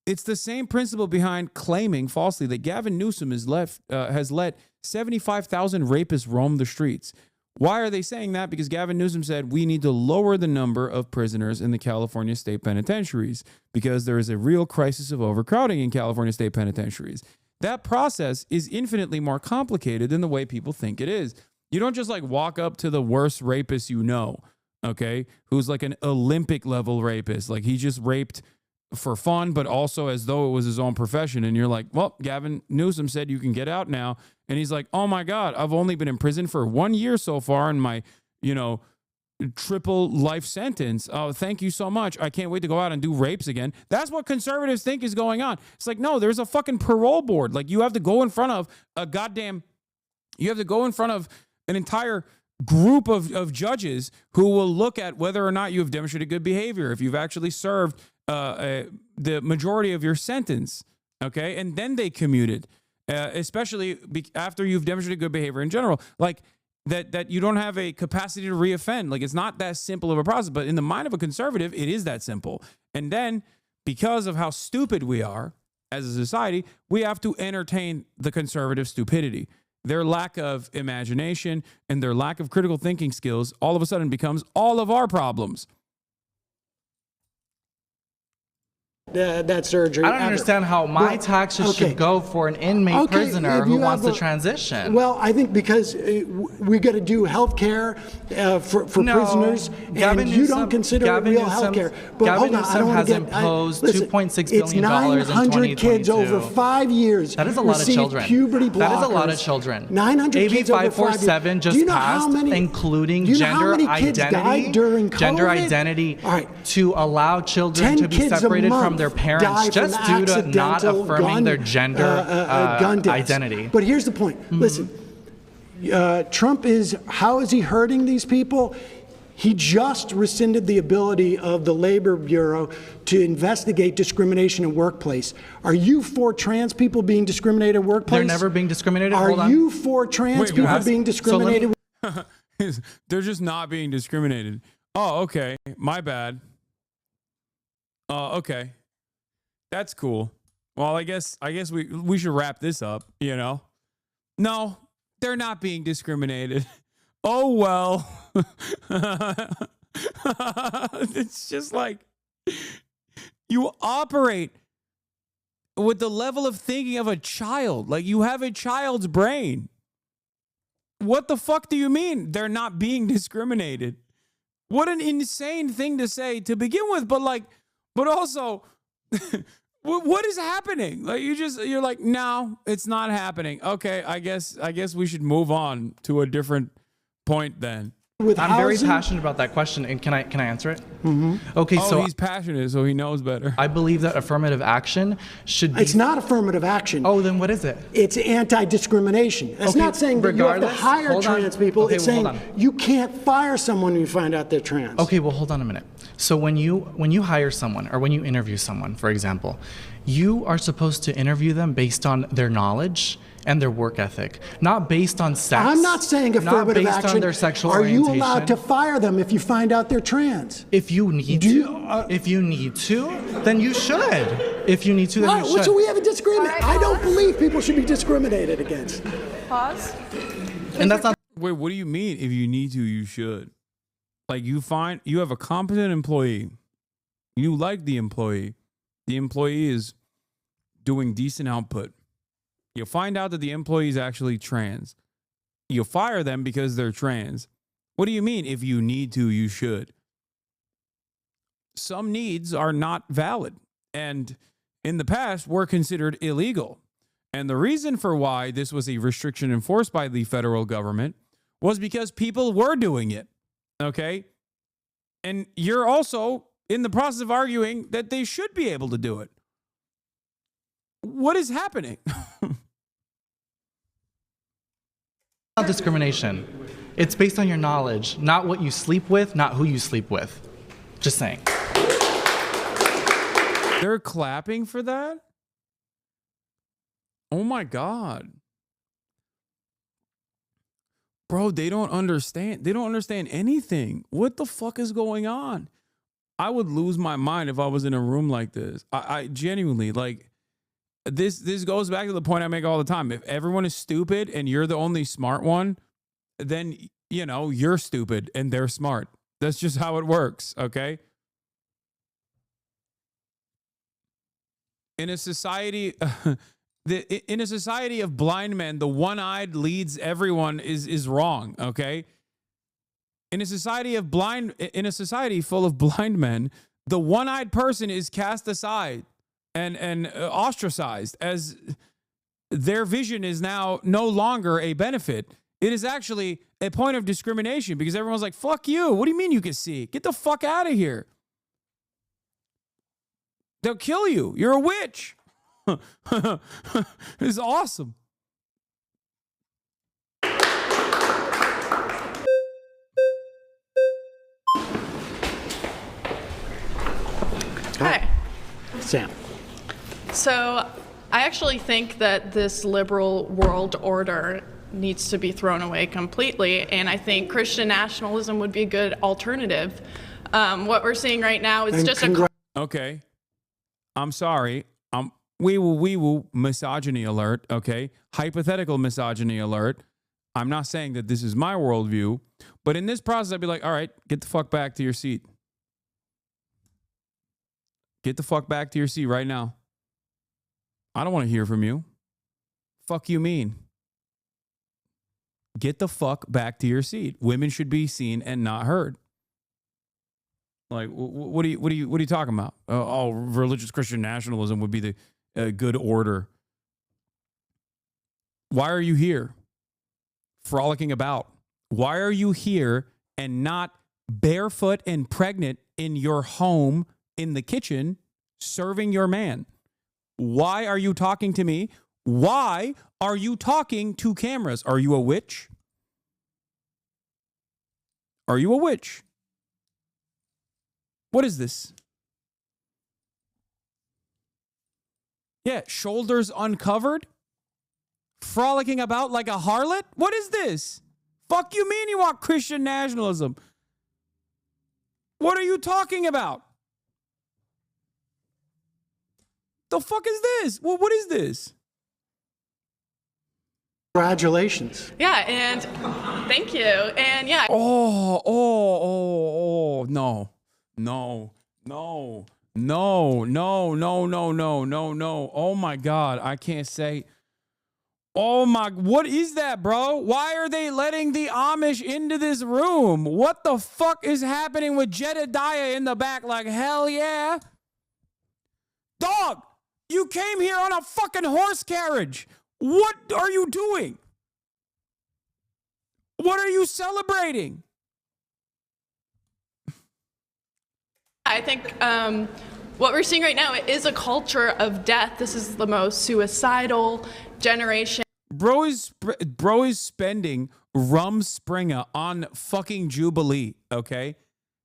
It's the same principle behind claiming falsely that Gavin Newsom has let 75,000 rapists roam the streets. Why are they saying that? Because Gavin Newsom said we need to lower the number of prisoners in the California state penitentiaries because there is a real crisis of overcrowding in California state penitentiaries. That process is infinitely more complicated than the way people think it is. You don't just like walk up to the worst rapist you know, okay, who's like an Olympic level rapist. Like he just raped for fun, but also as though it was his own profession. And you're like, well, Gavin Newsom said you can get out now. And he's like, oh my God, I've only been in prison for 1 year so far in my, triple life sentence. Oh, thank you so much. I can't wait to go out and do rapes again. That's what conservatives think is going on. It's like, no, there's a fucking parole board. Like you have to go in front of an entire group of judges who will look at whether or not you have demonstrated good behavior, if you've actually served the majority of your sentence, okay? And then they commute it, especially after you've demonstrated good behavior in general. Like that you don't have a capacity to reoffend. Like it's not that simple of a process, but in the mind of a conservative, it is that simple. And then because of how stupid we are as a society, we have to entertain the conservative stupidity. Their lack of imagination and their lack of critical thinking skills all of a sudden becomes all of our problems. That surgery. I don't understand how my taxes should go for an inmate prisoner who wants to transition. Well, I think because we got to do health care for prisoners, and you don't consider it real health care. But Gavin hold on, I don't Newsom want has to get imposed listen, $2.6 billion in 900 kids 2022. over 5 years. That is a lot of children. Puberty blockers. That is a lot of children. 900 AB kids over 5 years. 547 just Do you know passed, how many, including do you know gender how many kids identity, died during COVID? gender identity, to allow children to be separated from their parents just due to not affirming their gender identity. But here's the point. Listen, Trump how is he hurting these people? He just rescinded the ability of the Labor Bureau to investigate discrimination in workplace. Are you for trans people being discriminated in workplace? They're never being discriminated? Are you for trans people being discriminated? They're just not being discriminated. Oh, okay. My bad. Okay. That's cool. Well, I guess we should wrap this up, No, they're not being discriminated. Oh, well. It's just like you operate with the level of thinking of a child. Like you have a child's brain. What the fuck do you mean they're not being discriminated? What an insane thing to say to begin with, but also what is happening? Like you're like, no, it's not happening. Okay, I guess we should move on to a different point then. I'm very passionate about that question, and can I answer it? Mm-hmm. Okay, so he's passionate, so he knows better. I believe that affirmative action should be. It's not affirmative action. Oh, then what is it? It's anti-discrimination. It's not saying that you have to hire trans people. Okay, it's saying you can't fire someone when you find out they're trans. Okay, well, hold on a minute. So when you hire someone or when you interview someone, for example, you are supposed to interview them based on their knowledge and their work ethic, not based on sex. I'm not saying affirmative not based action. On their sexual Are orientation. you allowed to fire them if you find out they're trans? If you need to, then you should. If you need to, then you should. So we have a disagreement. Right, I don't believe people should be discriminated against. Pause. And that's not. Wait, what do you mean? If you need to, you should. Like you have a competent employee. You like the employee. The employee is doing decent output. You find out that the employee is actually trans. you fire them because they're trans. What do you mean? If you need to, you should. Some needs are not valid, and in the past were considered illegal. And the reason for why this was a restriction enforced by the federal government was because people were doing it. Okay? And you're also in the process of arguing that they should be able to do it. What is happening? Not discrimination. It's based on your knowledge, not what you sleep with, not who you sleep with. Just saying. They're clapping for that? Oh my God. Bro, they don't understand. They don't understand anything. What the fuck is going on? I would lose my mind if I was in a room like this. I genuinely, like, this goes back to the point I make all the time. If everyone is stupid and you're the only smart one, then, you know, you're stupid and they're smart. That's just how it works, okay? In a society... in a society of blind men, the one-eyed leads everyone is wrong, okay? In a society full of blind men, the one-eyed person is cast aside and ostracized, as their vision is now no longer a benefit. It is actually a point of discrimination, because everyone's like, fuck you. What do you mean you can see? Get the fuck out of here. They'll kill you. You're a witch. It's awesome. Hi. Sam. So I actually think that this liberal world order needs to be thrown away completely, and I think Christian nationalism would be a good alternative. What we're seeing right now is just a... Okay. I'm sorry. We will misogyny alert, okay? Hypothetical misogyny alert. I'm not saying that this is my worldview, but in this process, I'd be like, all right, get the fuck back to your seat. Get the fuck back to your seat right now. I don't want to hear from you. Fuck you mean? Get the fuck back to your seat. Women should be seen and not heard. Like, what are you talking about? Oh, religious Christian nationalism would be the good order. Why are you here? Frolicking about. Why are you here and not barefoot and pregnant in your home in the kitchen serving your man? Why are you talking to me? Why are you talking to cameras? Are you a witch? Are you a witch? What is this? Yeah, shoulders uncovered? Frolicking about like a harlot? What is this? Fuck you mean you want Christian nationalism? What are you talking about? The fuck is this? Well, what is this? Congratulations. Yeah, and thank you. And yeah. No. Oh my God. I can't say. Oh my, what is that, bro? Why are they letting the Amish into this room? What the fuck is happening with Jedediah in the back? Like, hell yeah. Dog, you came here on a fucking horse carriage. What are you doing? What are you celebrating? I think what we're seeing right now is a culture of death. This is the most suicidal generation. Bro is spending Rumspringa on fucking Jubilee, okay?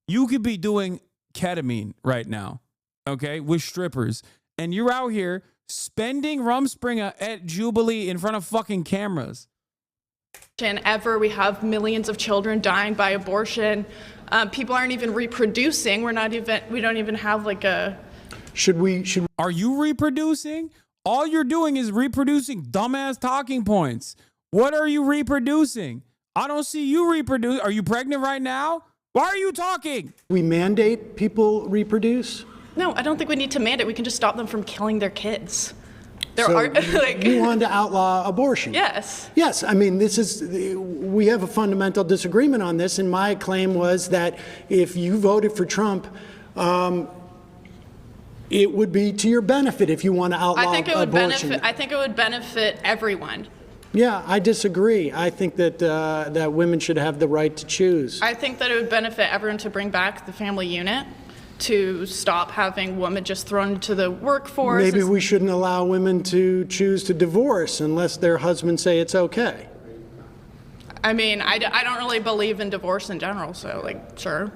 You could be doing ketamine right now, okay, with strippers, and you're out here spending Rumspringa at Jubilee in front of fucking cameras. Ever, we have millions of children dying by abortion. People aren't even reproducing. We don't even have like a... Are you reproducing? All you're doing is reproducing dumbass talking points. What are you reproducing? I don't see you reproduce. Are you pregnant right now? Why are you talking? We mandate people reproduce? No, I don't think we need to mandate. We can just stop them from killing their kids. There So are like you want to outlaw abortion? yes. Yes, I mean, we have a fundamental disagreement on this, and my claim was that if you voted for Trump, it would be to your benefit if you want to outlaw I think it would abortion. benefit. I think it would benefit everyone. Yeah, I disagree. I think that that women should have the right to choose. I think that it would benefit everyone to bring back the family unit, to stop having women just thrown into the workforce. Maybe we shouldn't allow women to choose to divorce unless their husbands say it's okay. I mean, I don't really believe in divorce in general, so like, sure.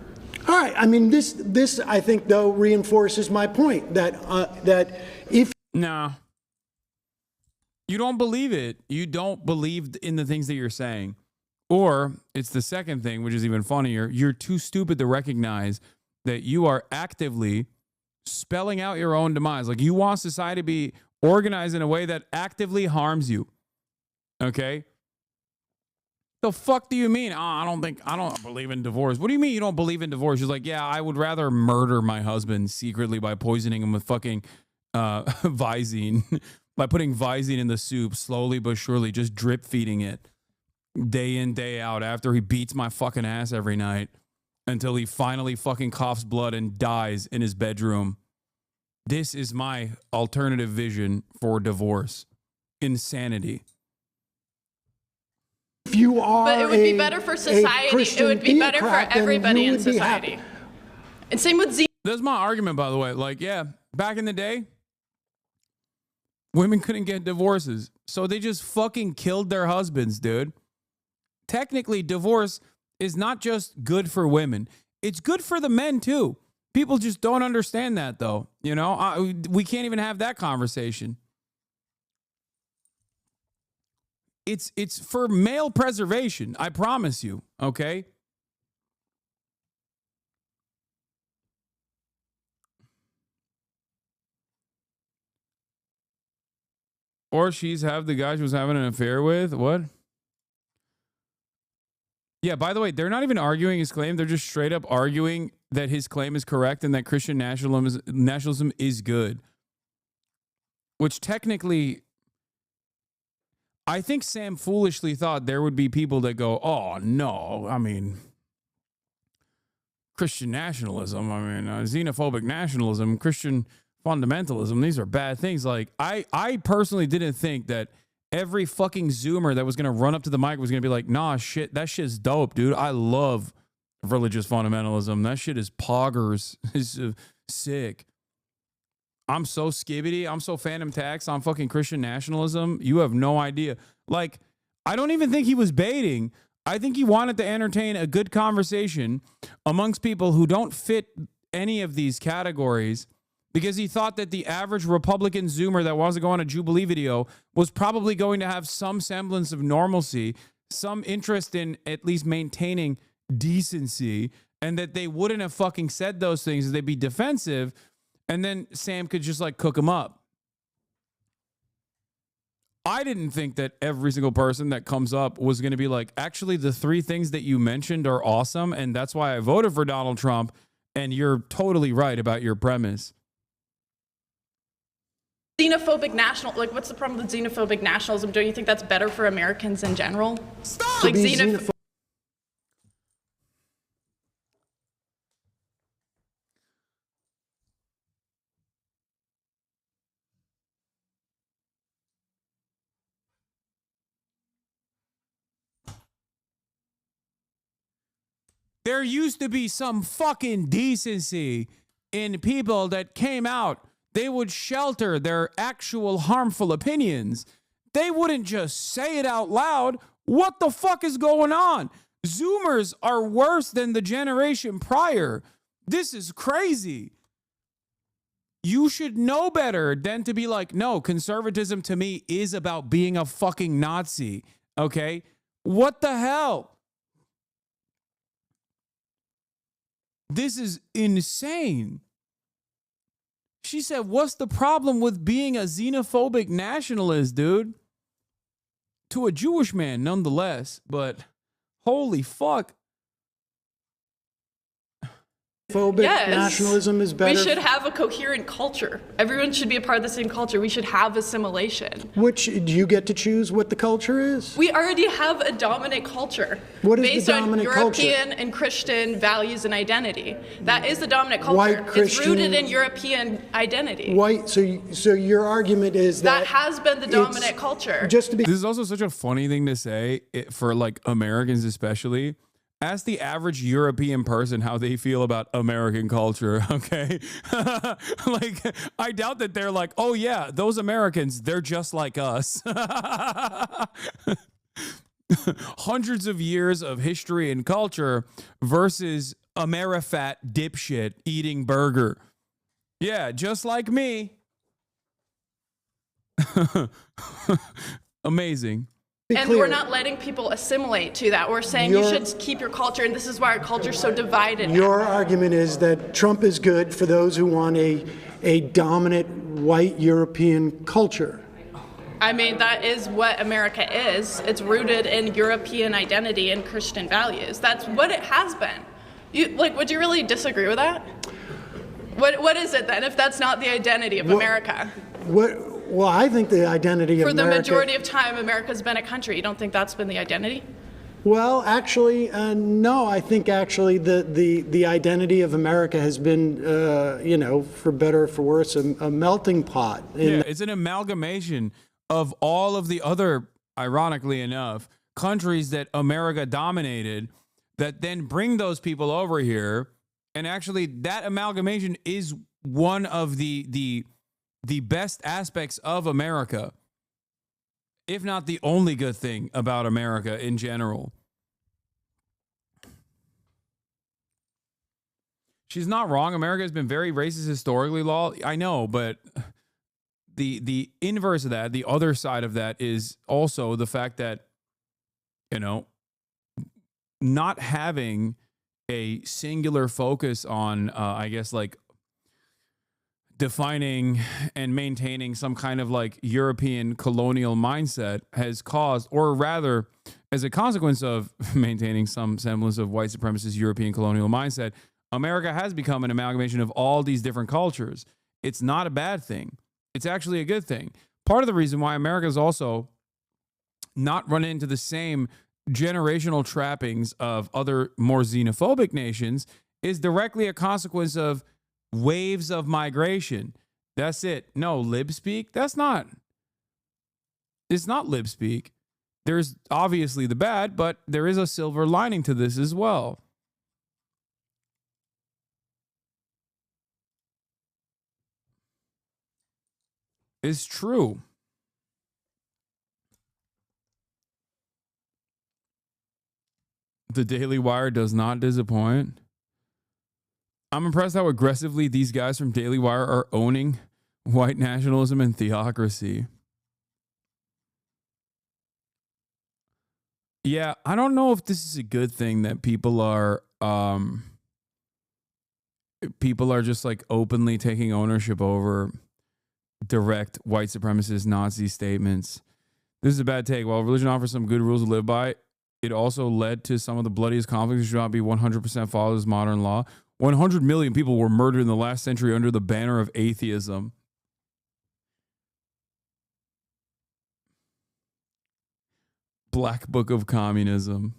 All right. I mean, this I think though reinforces my point that if No. You don't believe it. You don't believe in the things that you're saying. Or it's the second thing, which is even funnier. You're too stupid to recognize that you are actively spelling out your own demise. Like you want society to be organized in a way that actively harms you. Okay? The fuck do you mean? Oh, I don't believe in divorce. What do you mean you don't believe in divorce? She's like, yeah, I would rather murder my husband secretly by poisoning him with fucking Visine, by putting Visine in the soup slowly but surely, just drip feeding it day in, day out after he beats my fucking ass every night until he finally fucking coughs blood and dies in his bedroom. This is my alternative vision for divorce. Insanity. If you are But it would be better for society. It would be better for everybody in society. And same with Z. That's my argument, by the way. Like, yeah, back in the day, women couldn't get divorces. So they just fucking killed their husbands, dude. Technically, divorce is not just good for women. It's good for the men, too. People just don't understand that, though. You know, we can't even have that conversation. It's for male preservation, I promise you, okay? Or she's have the guy she was having an affair with. What? Yeah, by the way, they're not even arguing his claim. They're just straight up arguing that his claim is correct and that Christian nationalism is good. Which technically, I think Sam foolishly thought there would be people that go, oh, no, I mean, Christian nationalism, I mean, xenophobic nationalism, Christian fundamentalism, these are bad things. Like, I personally didn't think that every fucking Zoomer that was going to run up to the mic was going to be like, nah, shit, that shit's dope, dude. I love religious fundamentalism. That shit is poggers. It's sick. I'm so skibbity. I'm so phantom tax on fucking Christian nationalism. You have no idea. Like, I don't even think he was baiting. I think he wanted to entertain a good conversation amongst people who don't fit any of these categories, because he thought that the average Republican Zoomer that wants to go on a Jubilee video was probably going to have some semblance of normalcy, some interest in at least maintaining decency, and that they wouldn't have fucking said those things. They'd be defensive, and then Sam could just like cook them up. I didn't think that every single person that comes up was going to be like, actually, the three things that you mentioned are awesome, and that's why I voted for Donald Trump, and you're totally right about your premise. Xenophobic like, what's the problem with xenophobic nationalism? Don't you think that's better for Americans in general? Stop! Like There used to be some fucking decency in people that came out. They would shelter their actual harmful opinions. They wouldn't just say it out loud. What the fuck is going on? Zoomers are worse than the generation prior. This is crazy. You should know better than to be like, no, conservatism to me is about being a fucking Nazi. Okay? What the hell? This is insane. She said, what's the problem with being a xenophobic nationalist, dude? To a Jewish man, nonetheless, but holy fuck. Phobic Yes. nationalism is better. We should have a coherent culture. Everyone should be a part of the same culture. We should have assimilation. Which, do you get to choose what the culture is? We already have a dominant culture. What is the based dominant on culture? European and Christian values and identity. That is the dominant culture. White It's Christian- rooted in European identity. White. So your argument is that That has been the it's- dominant culture. Just to be This is also such a funny thing to say for like Americans, especially. Ask the average European person how they feel about American culture, okay? Like, I doubt that they're like, oh yeah, those Americans, they're just like us. Hundreds of years of history and culture versus Amerifat dipshit eating burger. Yeah, just like me. Amazing. And clear. we're not letting people assimilate to that. We're saying you should keep your culture, and this is why our culture's so divided. Your argument is that Trump is good for those who want a dominant white European culture. I mean, that is what America is. It's rooted in European identity and Christian values. That's what it has been. Would you really disagree with that? What is it then, if that's not the identity of America? Well, I think the identity of For the America... majority of time, America's been a country. You don't think that's been the identity? Well, actually, no. I think actually the identity of America has been, for better or for worse, a melting pot. Yeah, it's an amalgamation of all of the other, ironically enough, countries that America dominated that then bring those people over here. And actually, that amalgamation is one of the best aspects of America, if not the only good thing about America in general. She's not wrong. America has been very racist historically, Law. I know, but the inverse of that, the other side of that, is also the fact that, not having a singular focus on, I guess, like defining and maintaining some kind of like European colonial mindset has caused, or rather, as a consequence of maintaining some semblance of white supremacist European colonial mindset, America has become an amalgamation of all these different cultures. It's not a bad thing. It's actually a good thing. Part of the reason why America is also not run into the same generational trappings of other more xenophobic nations is directly a consequence of waves of migration. That's it. No, lib speak. It's not lib speak. There's obviously the bad, but there is a silver lining to this as well. It's true. The Daily Wire does not disappoint. I'm impressed how aggressively these guys from Daily Wire are owning white nationalism and theocracy. Yeah, I don't know if this is a good thing that people are just like openly taking ownership over direct white supremacist Nazi statements. This is a bad take. While religion offers some good rules to live by, it also led to some of the bloodiest conflicts which should not be 100% followed as modern law. 100 million people were murdered in the last century under the banner of atheism. Black Book of Communism.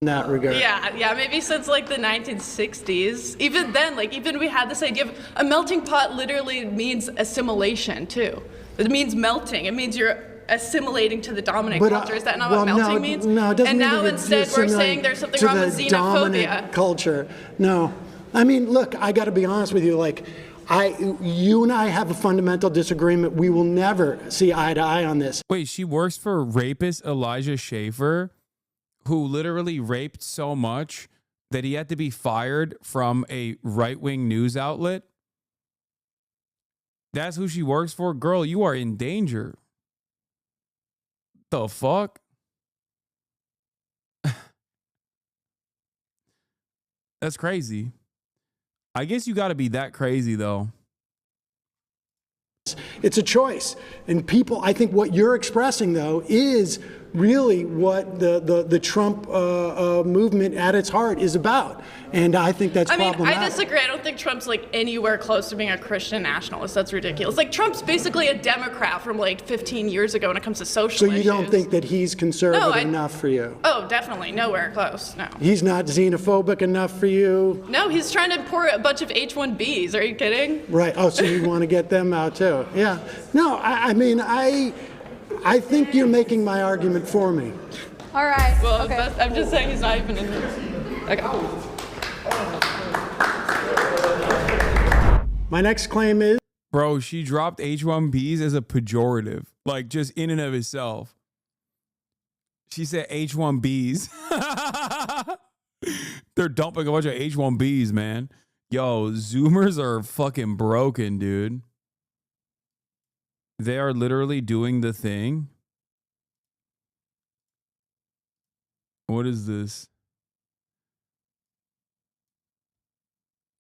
In that regard. Yeah, maybe since like the 1960s. Even then, even we had this idea of a melting pot literally means assimilation too. It means melting. It means you're assimilating to the dominant culture. Is that not what melting means? No, it doesn't and mean now that instead we're saying there's something wrong with the dominant xenophobia. Culture. No. I mean, look, I got to be honest with you. You and I have a fundamental disagreement. We will never see eye to eye on this. Wait, she works for rapist Elijah Schaffer, who literally raped so much that he had to be fired from a right-wing news outlet? That's who she works for? Girl, you are in danger. The fuck? That's crazy. I guess you got to be that crazy, though. It's a choice. And people, I think what you're expressing, though, is really what the Trump movement at its heart is about. And I think that's problematic. I disagree. I don't think Trump's like anywhere close to being a Christian nationalist. That's ridiculous. Like Trump's basically a Democrat from like 15 years ago when it comes to social issues. So you don't think that he's conservative enough for you? Oh, definitely. Nowhere close. No. He's not xenophobic enough for you? No, he's trying to import a bunch of H-1Bs. Are you kidding? Right. Oh, so you want to get them out too? Yeah. No, I mean, I think you're making my argument for me. All right. Well, okay. I'm just saying he's not even in this. Okay. My next claim is... Bro, she dropped H1Bs as a pejorative, like just in and of itself. She said H1Bs. They're dumping a bunch of H1Bs, man. Yo, Zoomers are fucking broken, dude. They are literally doing the thing. What is this?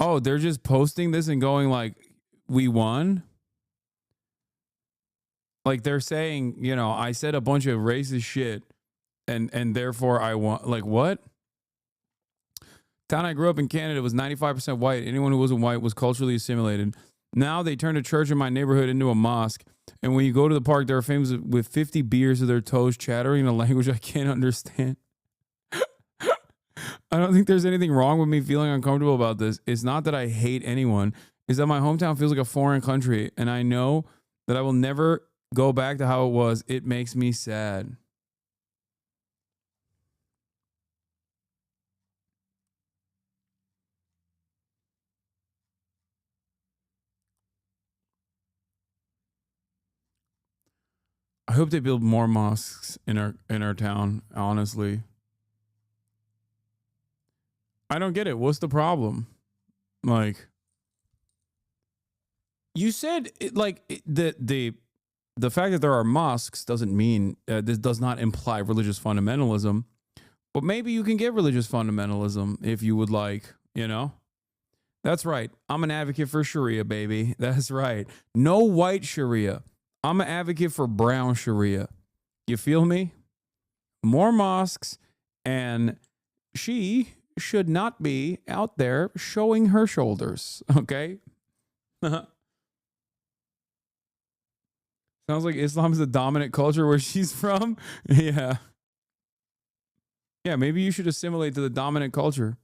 Oh, they're just posting this and going like, we won? Like they're saying, you know, I said a bunch of racist shit and therefore I won. Like what? Town I grew up in Canada was 95% white. Anyone who wasn't white was culturally assimilated. Now they turned a church in my neighborhood into a mosque. And when you go to the park, there are families with 50 beers to their toes chattering in a language I can't understand. I don't think there's anything wrong with me feeling uncomfortable about this. It's not that I hate anyone. It's that my hometown feels like a foreign country. And I know that I will never go back to how it was. It makes me sad. I hope they build more mosques in our town, honestly. I don't get it. What's the problem? Like, you said the fact that there are mosques doesn't mean this does not imply religious fundamentalism, but maybe you can get religious fundamentalism if you would like, you know? That's right. I'm an advocate for Sharia, baby. That's right. No white Sharia. I'm an advocate for brown Sharia. You feel me? More mosques, and she should not be out there showing her shoulders, okay? Sounds like Islam is the dominant culture where she's from. Yeah. Yeah, maybe you should assimilate to the dominant culture.